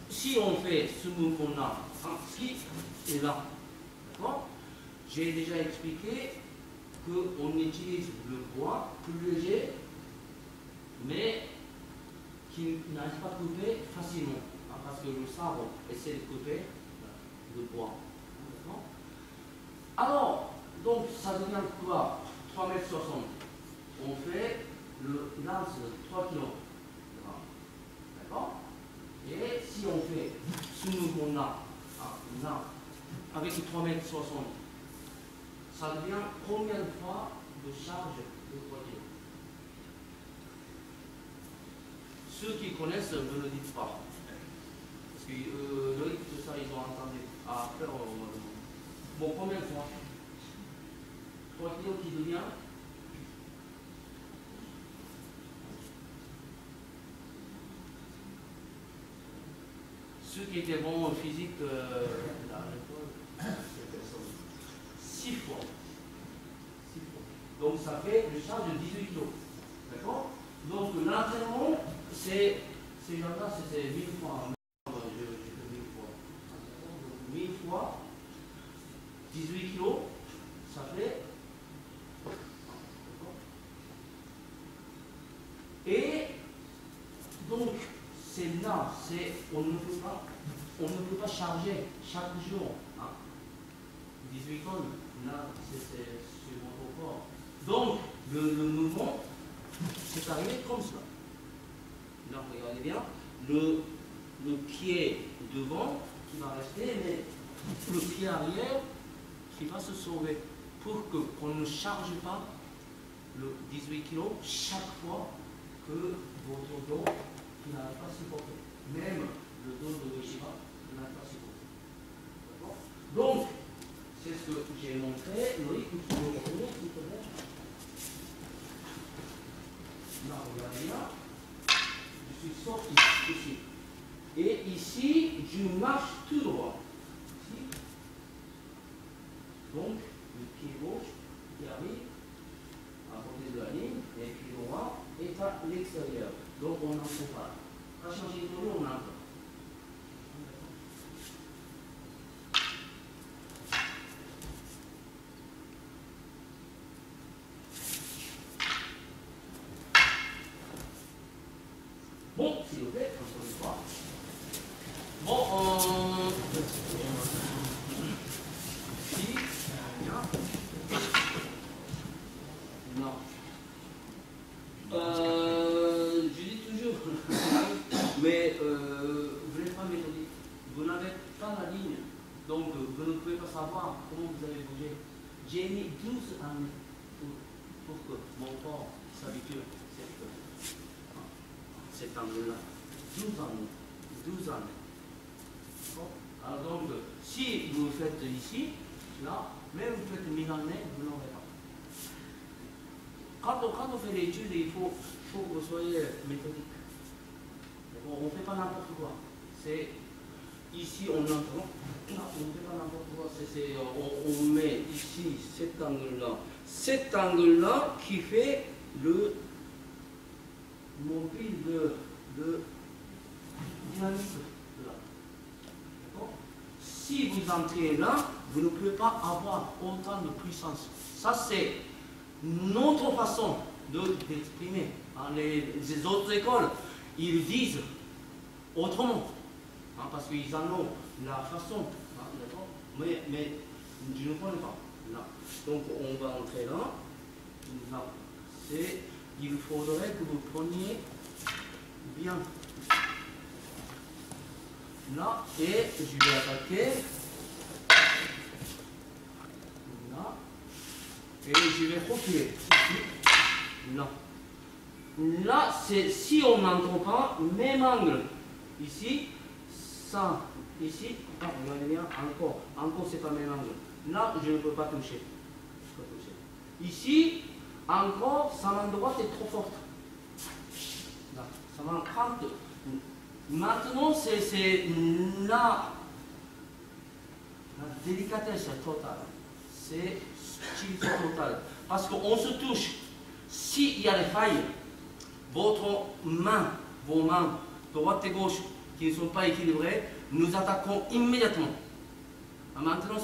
si on fait ce mouvement-là, ici et là, d'accord? J'ai déjà expliqué qu'on utilise le bois plus léger, mais qui n'arrive pas à couper facilement, parce que le sabre essaie de couper le bois. Alors, donc ça devient quoi? 3,60 m. On fait le lance de 3 kg. D'accord? Et si on fait ce mouvement-là, là, avec 3,60 m, ça devient combien de fois de charge de 3 kg? Ceux qui connaissent ne le disent pas. Parce que Loïc, tout ça, ils ont entendu. Après, bon, combien de fois? 3 kg qui devient? Ceux qui étaient bons en physique, 6 fois. 6 fois. Donc ça fait une charge de 18 kg. D'accord? Donc l'entraînement, c'est ces gens-là, c'est 1000 fois. Je fais 1000 fois. 1000 fois, 18 kg, ça fait. Et donc, c'est là, on ne peut pas charger chaque jour. 18 tonnes, là, c'est sur mon corps. Donc, le mouvement, c'est arrivé comme ça. Là, regardez bien, le pied devant qui va rester, mais le pied arrière qui va se sauver pour qu'on ne charge pas le 18 kg chaque fois que votre dos qui n'arrive pas à supporter. Même le dos de Ueshiba n'arrive pas à supporter. Donc, c'est ce que j'ai montré. Loïc, vous pouvez le retenir, s'il te plaît. Là, regardez là. Je suis sorti ici. Et ici, je marche tout droit. Ici. Donc, le pied gauche qui arrive à côté de la ligne, et puis le droit est à l'extérieur. Donc, on n'en fait pas. Pas changer de tournure, on entre. Bon, s'il vous plaît, encore une fois. Bon, ici, là. Non. Je dis toujours, mais vous n'êtes pas méthodique. Vous n'avez pas la ligne, donc vous ne pouvez pas savoir comment vous allez bouger. J'ai mis 12 années pour que mon corps s'habitue à cet angle-là. 12 années. 12 années. Bon. Alors donc, si vous faites ici, là, même vous faites 1000 années, vous n'aurez pas. Quand on fait l'étude, il faut que vous soyez méthodique. Bon, on ne fait pas n'importe quoi. C'est ici, on entend. Là, on ne fait pas n'importe quoi. On met ici cet angle-là. Cet angle-là qui fait le mobile de dynamique. Là. Si vous entrez là, vous ne pouvez pas avoir autant de puissance. Ça, c'est notre façon d'exprimer. Les autres écoles, ils disent autrement, parce qu'ils en ont la façon, mais je ne connais pas. Là. Donc on va entrer là. Là. Il faudrait que vous preniez bien là et je vais attaquer là. Et je vais reculer ici, là. Là, c'est si on n'entend pas, même angle. Ici, ça, ici, regardez bien, encore c'est pas même angle. Là, je ne peux pas toucher. Ici, encore, sa main droite est trop forte. Là, sa main droite. Maintenant, c'est la délicatesse totale. C'est subtilité totale. Parce qu'on se touche. S'il y a des failles, vos mains, droite et gauche, qui ne sont pas équilibrées, nous attaquons immédiatement. Maintenant,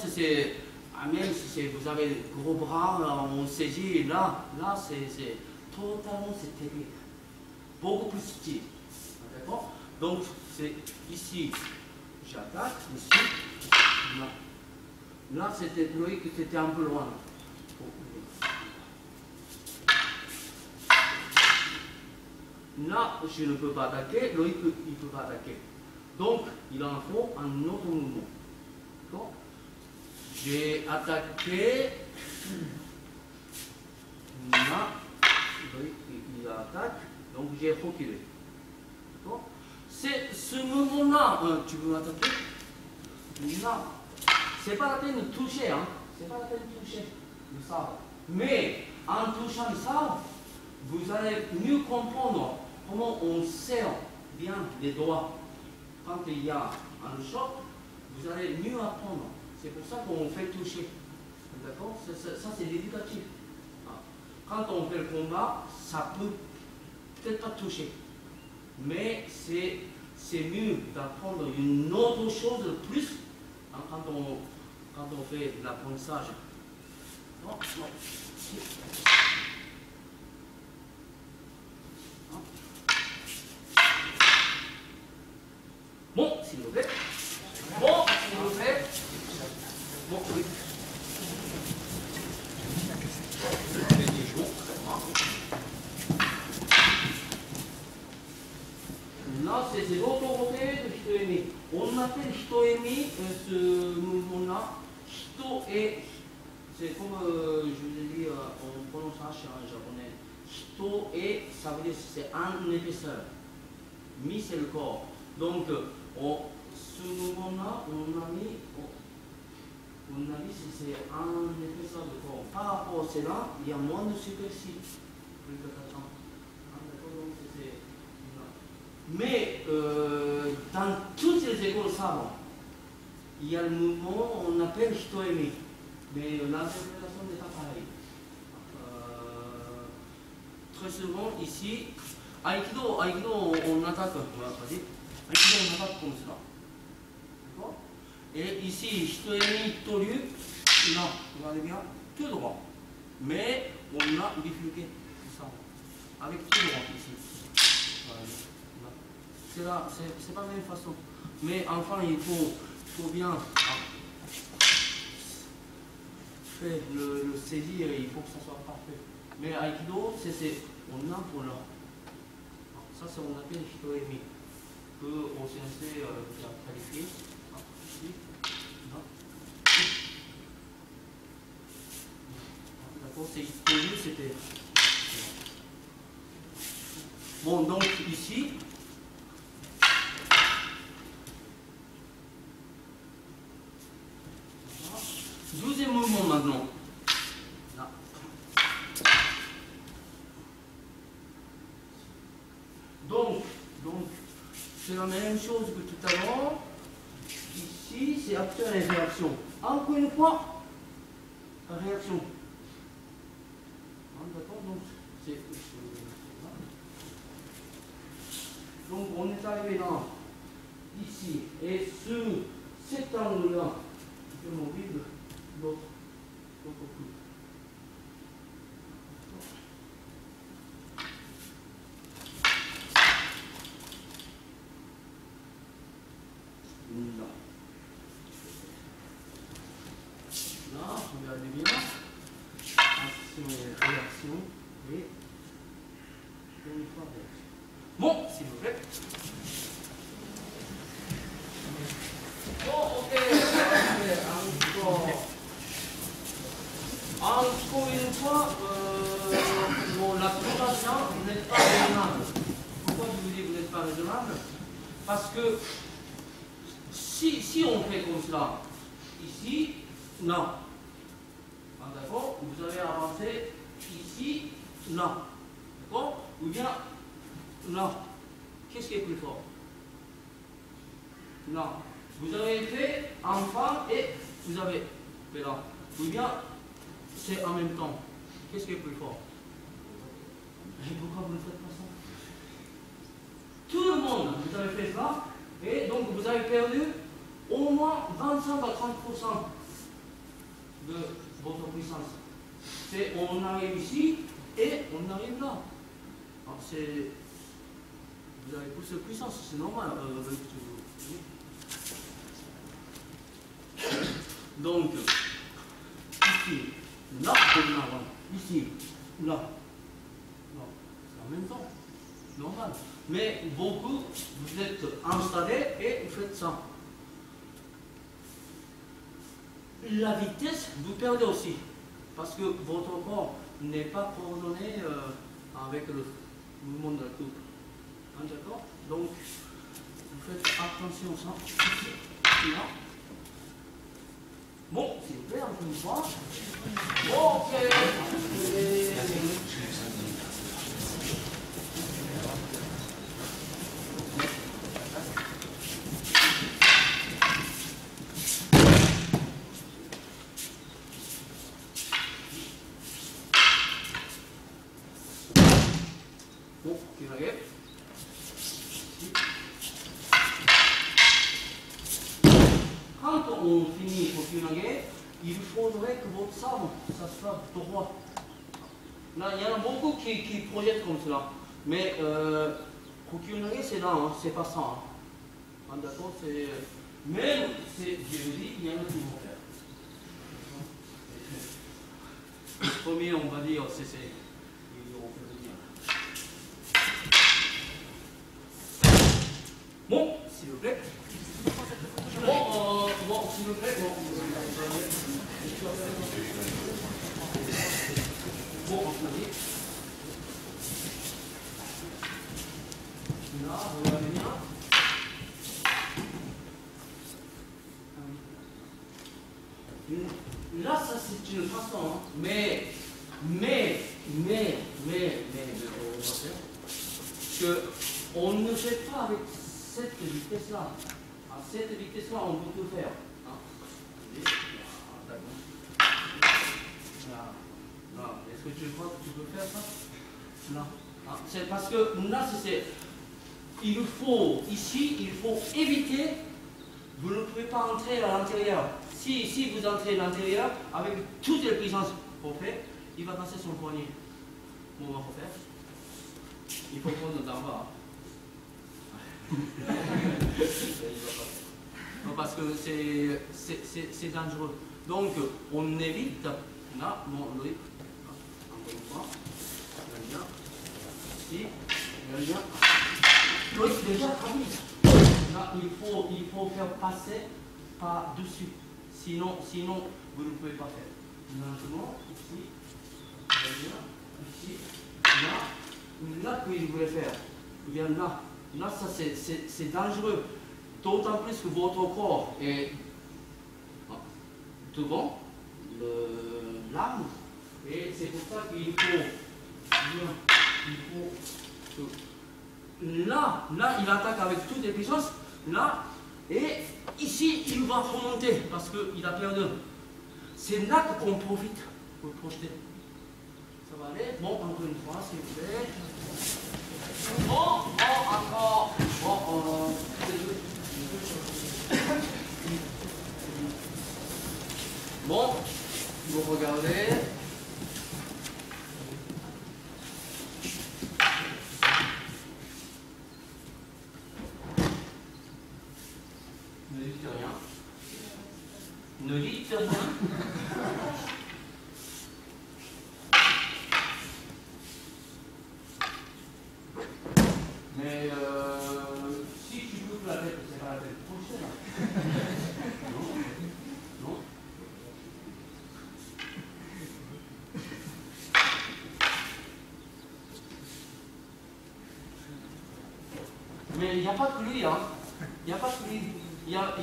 même si vous avez des gros bras, on saisit, là, c'est totalement terrible. Beaucoup plus subtil. D'accord? Donc, c'est ici, j'attaque, ici, là. Là, c'était un peu loin. Là, je ne peux pas attaquer, Loïc, il ne peut pas attaquer. Donc, il en faut un autre mouvement. D'accord? J'ai attaqué. Là, Loïc, il attaque, donc j'ai reculé. D'accord? C'est ce mouvement-là, tu veux attaquer? Là, c'est pas la peine de toucher, hein? C'est pas la peine de toucher le sabre. Mais en touchant le sabre, vous allez mieux comprendre comment on serre bien les doigts. Quand il y a un choc, vous allez mieux apprendre. C'est pour ça qu'on fait toucher. D'accord? Ça c'est l'éducatif. Quand on fait le combat, ça peut peut-être pas toucher. Mais c'est mieux d'apprendre une autre chose de plus quand on fait de l'apprentissage. Non. Bon, s'il vous plaît. Bon, s'il vous plaît. Bon, oui. Là, c'est l'autre côté de Hitoemi. On appelle Hitoemi ce mouvement-là. Hito et. C'est comme je vous ai dit, on prononce H en japonais. Hito et, ça veut dire c'est un épaisseur. Mi, c'est le corps. Donc, ce mouvement-là, on a mis c'est un épaisseur de corps. Par rapport à cela, il y a moins de superficie. Mais dans toutes les écoles savantes, il y a le mouvement qu'on appelle Hitoemi. Mais l'interprétation n'est pas pareille. Très souvent, ici, Aikido, on attaque, Aikido, on attaque comme cela. D'accord? Et ici, Hitoemi, Hitoryu, là, regardez bien, tout droit. Mais on a bifurqué, ça, avec tout droit ici. Voilà. C'est là, c'est pas la même façon. Mais enfin, il faut bien faire le saisir, il faut que ça soit parfait. Mais Aikido, on a pour là. Ça, c'est on appelle Hitoemi. Que au sensei a qualifié. Ici, là. D'accord, c'est Hitoemi, c'était. Bon, donc ici. Deuxième mouvement maintenant. Là. Donc c'est la même chose que tout à l'heure. Ici, c'est action et réaction. Encore une fois, réaction. D'accord, donc c'est. Donc on est arrivé là, ici, et sur cet angle-là, je peux mobile l'autre coup. Là, regardez bien. Action et réaction. Et une fois réaction. Bon, s'il vous plaît. Bon, ok. Encore une fois, la progression n'est pas raisonnable. Pourquoi je vous dis que vous n'êtes pas raisonnable? Parce que si on fait comme cela, ici, non. D'accord? Vous allez avancer ici, non. D'accord? Ou bien, non. Qu'est-ce qui est plus fort? Non. Vous avez fait enfant et vous avez fait là. Ou bien, c'est en même temps. Qu'est-ce qui est plus fort? Et pourquoi vous ne faites pas ça? Tout le monde, vous avez fait ça, et donc vous avez perdu au moins 25 à 30% de votre puissance. On arrive ici et on arrive là. Alors vous avez plus de puissance, c'est normal. Donc, ici, là, ici, là. Non, c'est en même temps. Normal. Mais beaucoup, vous êtes installés et vous faites ça. La vitesse, vous perdez aussi. Parce que votre corps n'est pas coordonné avec le mouvement de la coupe. Hein, d'accord? Donc, vous faites attention à ça. Ici, là. Bon, s'il vous plaît, encore une fois. Ok. Bon, ok. Quand on finit Kokyunage, il faudrait que votre sabre, ça soit droit. Là, il y en a beaucoup qui projettent comme cela. Mais Kokyunage, c'est là, hein, c'est pas ça. Hein. D'accord, c'est. Même, je vous dis, il y en a qui vont faire. Le premier, on va dire, c'est. Ils vont faire venir. Bon, s'il vous plaît. Bon, s'il vous plaît, bon. Bon, on peut dire. Là, regardez bien. Là, ça c'est une façon, hein. Mais, on va faire que on ne fait pas avec cette vitesse-là. À cette vitesse-là, on peut tout faire. Hein. Là. Est-ce que tu crois que tu peux faire ça? Non. Ah, c'est parce que là, il faut, ici, il faut éviter, vous ne pouvez pas entrer à l'intérieur. Si vous entrez à l'intérieur, avec toutes les puissances qu'on fait, il va passer son poignet. Bon, on va refaire. Il faut prendre d'en bas. Non, parce que c'est dangereux. Donc, on évite. Là, bon, oui. Encore une fois. Bien. Ici. Bien. Oui, déjà, là, il faut faire passer par-dessus. Sinon, vous ne pouvez pas faire. Maintenant, ici. Bien. Ici. Là, que je voulais faire. Bien là. Là, ça c'est dangereux. D'autant plus que votre corps est devant l'arme. Et c'est pour ça qu'il faut. Là, il attaque avec toutes les puissances. Là, et ici, il va remonter parce qu'il a perdu. C'est là qu'on profite pour projeter. Ça va aller. Bon, encore une fois, s'il vous plaît. Bon, encore. Bon, bon, vous regardez. Ne dites rien. Ne dites rien. Mais si tu bouges la tête, c'est pas la tête prochaine. Non. Mais il n'y a pas que lui, hein. Il n'y a pas que lui. Il y en a qui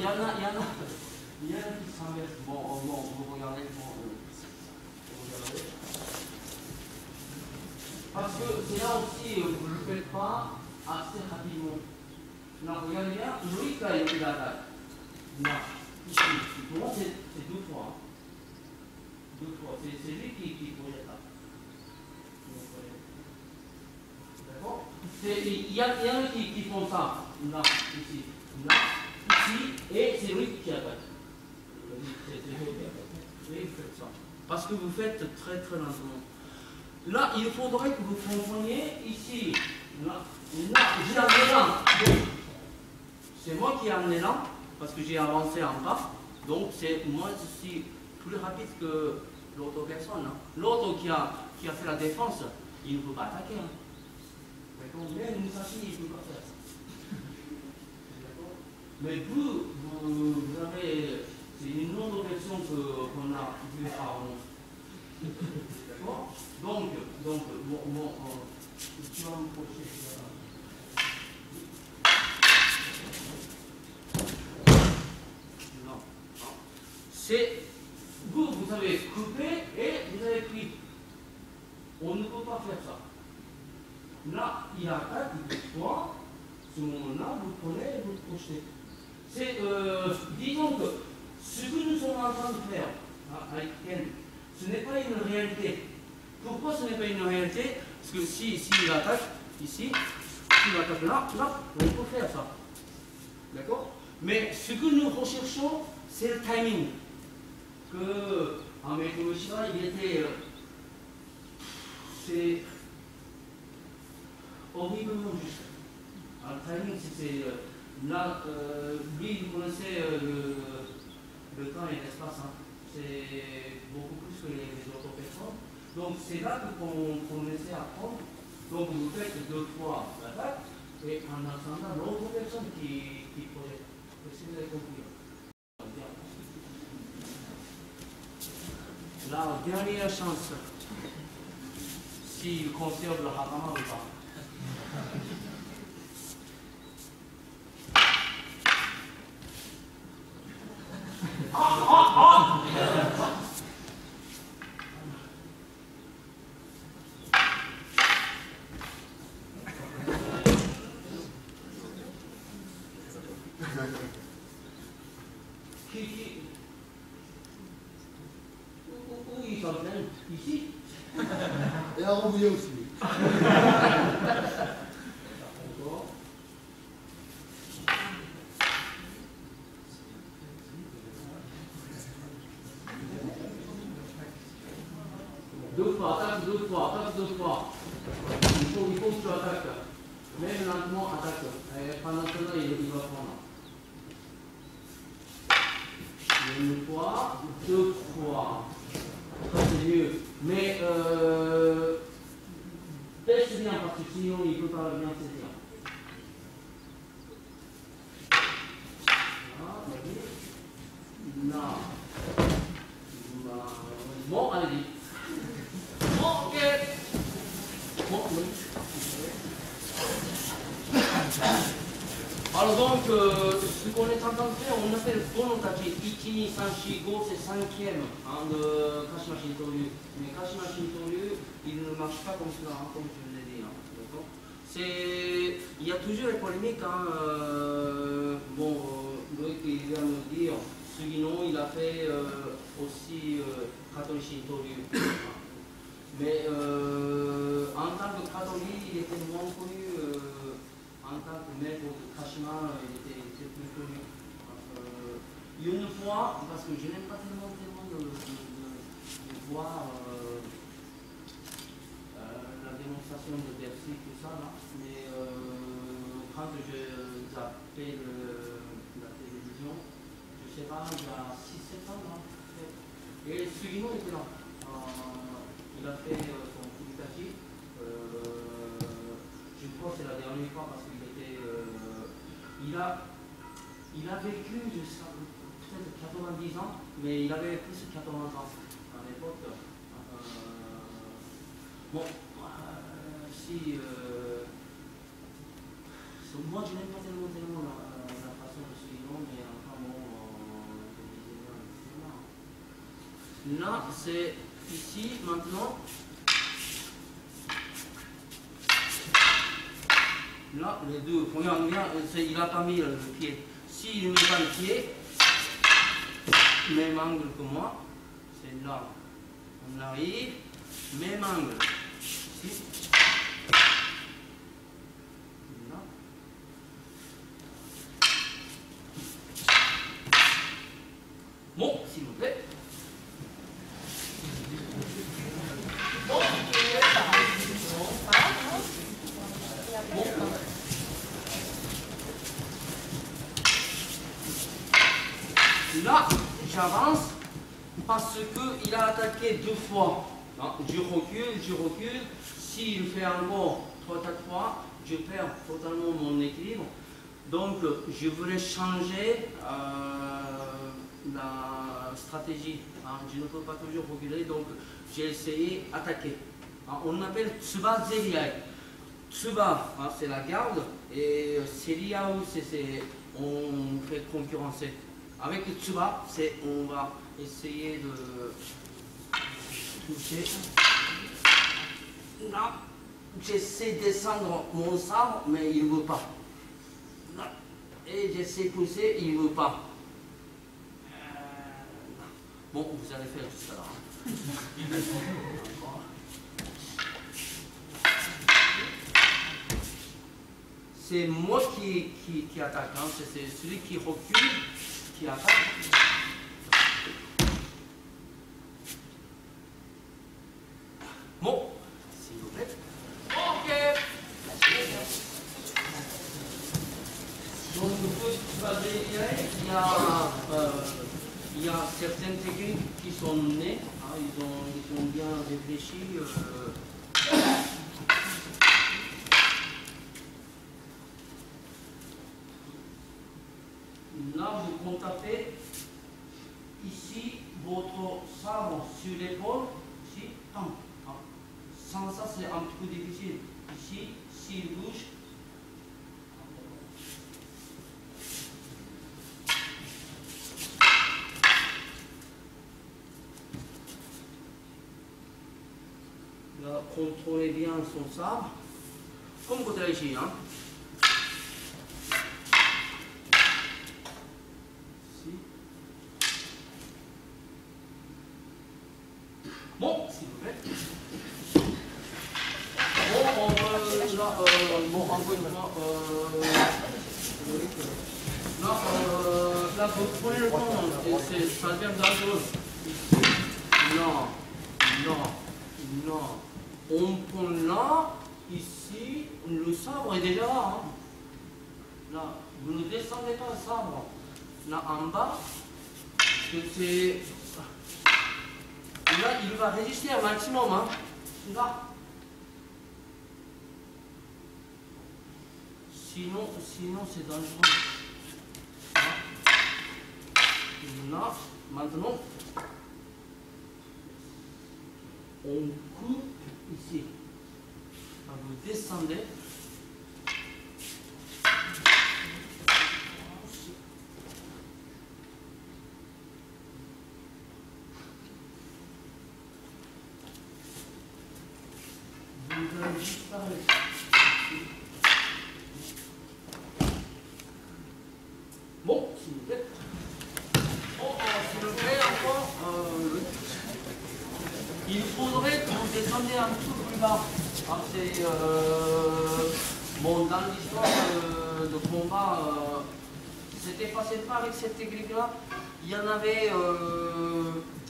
s'inversent. Bon, vous regardez. Parce que c'est là aussi, vous ne le faites pas assez rapidement. Là, regardez bien, lui, là, il attaque. Là, ici. Pour moi, c'est deux fois. Hein. Deux fois. C'est lui qui projette là. Il y en a qui font ça, là, ici, et c'est lui qui attaque. Parce que vous faites très très lentement. Là, il faudrait que vous compreniez ici, là j'ai un élan. C'est moi qui ai un élan, parce que j'ai avancé en bas. Donc, moi, je suis plus rapide que l'autre personne. Hein. L'autre qui a fait la défense, il ne peut pas attaquer. Hein. Même Musashi, il ne peut pas faire ça. Mais vous avez, c'est une autre version qu'on a vue avant. D'accord? Donc, tu vas me projeter. Non. C'est, vous avez coupé et vous avez pris. On ne peut pas faire ça. Là, il attaque, il soit, ce moment-là, vous prenez et vous le projetez. C'est, disons que ce que nous sommes en train de faire avec Ken, ce n'est pas une réalité. Pourquoi ce n'est pas une réalité? Parce que si il attaque ici, s'il attaque là, on peut faire ça. D'accord? Mais ce que nous recherchons, c'est le timing. Que avec Yoshida, il était. C'est horriblement juste. Le timing, c'est. Là, lui, il connaissait le temps et l'espace. Hein. C'est beaucoup plus que les autres personnes. Donc, c'est là qu'on essaie d'apprendre. Donc, vous faites 2 fois l'attaque et en attendant l'autre personne qui projette. Si vous avez compris. La dernière chance, s'il conserve le hakama ou pas. Où il s'entraîne? Ici? Et à Rambouillet aussi. Deux fois, attaque 2 fois, attaque 2 fois. Il faut que tu attaques. Même lentement, attaque. Et pendant ce temps, il va prendre. Une fois, 2 fois. Ça c'est mieux. Mais teste bien parce que sinon il ne peut pas bien saisir. Là. Bon, allez-y. Ok. Bon, oui. Alors donc, ce qu'on est en train de faire, on appelle Gonotachi, Ichi, Sanshi, Go, c'est 5e de Kashima Shintoryu. Mais Kashima Shintoryu, il ne marche pas comme cela, comme je vous l'ai dit. Il y a toujours les polémiques. Loïc il vient me dire, Sugino, il a fait aussi Katori Shintoryu. Mais en tant que Katori, il était moins connu. En tant que maître de Kashima, il était plus connu. Une fois, parce que je n'aime pas tellement de voir la démonstration de Bercy, tout ça, là. Mais quand je zappais la télévision, je ne sais pas, il y a 6-7 ans, là. Et Sugino était là. Il a fait son Fukutachi. Je crois que c'est la dernière fois parce qu'il était. Il a vécu jusqu'à peut-être 90 ans, mais il avait plus de 80 ans à l'époque. Bon, si. Moi, je n'aime pas tellement la façon de suivre, mais enfin bon, là, c'est ici, maintenant. Là, les deux, regarde bien, il n'a pas mis le pied. S'il ne met pas le pied, même angle que moi, c'est là. On arrive, même angle. Ici. Là, j'avance parce qu'il a attaqué 2 fois. Non, je recule. S'il fait encore 3-4 fois, je perds totalement mon équilibre. Donc, je voulais changer la stratégie. Hein. Je ne peux pas toujours reculer, donc j'ai essayé d'attaquer. Hein. On appelle Tsuba Zeriai. Tsuba, hein, c'est la garde, et Seriau, c'est on fait concurrencer. Avec Tsuba, on va essayer de toucher. Là, j'essaie de descendre mon sabre, mais il ne veut pas. Là, et j'essaie de pousser, il ne veut pas. Bon, vous allez faire tout ça là. C'est moi qui attaque, hein. C'est celui qui recule qui attaque. Bon, s'il vous plaît. Ok. Donc, il y a certaines techniques qui sont nées, hein, ils ont bien réfléchi. Là, vous contactez ici votre sabre sur l'épaule, ici, sans ça c'est un petit peu difficile. Ici, s'il bouge, là, contrôlez bien son sabre, comme vous avez ici, hein. Bon, s'il vous plaît. Bon, encore une fois, là, vous prenez le temps, ça devient dangereux. Non. On prend là, ici, le sabre est déjà là. Hein. Là, vous ne descendez pas le sabre. Là, en bas, c'est... Là, il va résister un maximum. Hein. Là. Sinon c'est dangereux. Là, maintenant, on coupe ici. Là, vous descendez. Bon, s'il vous plaît. S'il vous plaît, encore. Il faudrait que vous descendiez un petit peu plus bas. Hein, bon, dans l'histoire de combat, c'était passé pas avec cette technique-là. Il y en avait.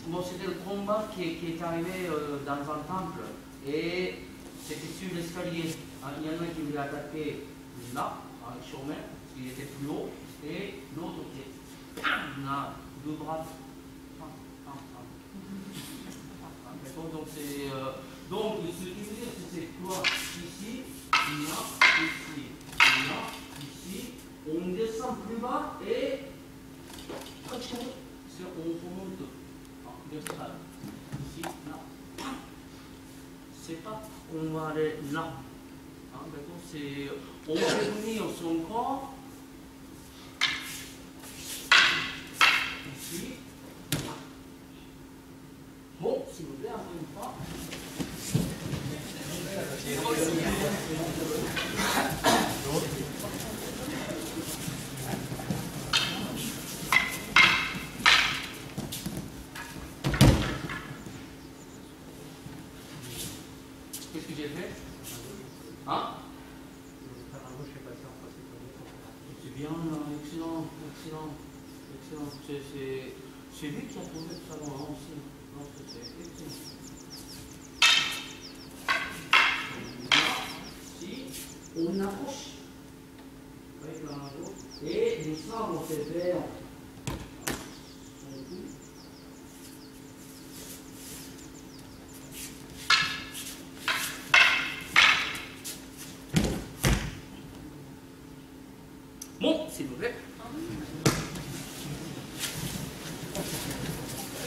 Bon, c'était le combat qui est arrivé dans un temple. Et c'était sur l'escalier. Hein, il y en a qui voulaient attaquer là, avec le chemin, parce qu'il était plus haut, et l'autre qui est là, 2 bras. Donc, donc, ce qui veut dire, c'est quoi ici, là, ici, là, ici. On descend plus bas et on remonte. Ici, là. C'est pas qu'on va aller là. Hein, on fait venir son corps ici. Bon, s'il vous plaît, encore une fois. Qu'est-ce que j'ai fait? Hein? C'est bien, excellent. C'est lui qui a trouvé le salon aussi. Donc c'est excellent. Si on approche avec la main et le sabre fait vert. Bon, s'il vous plaît.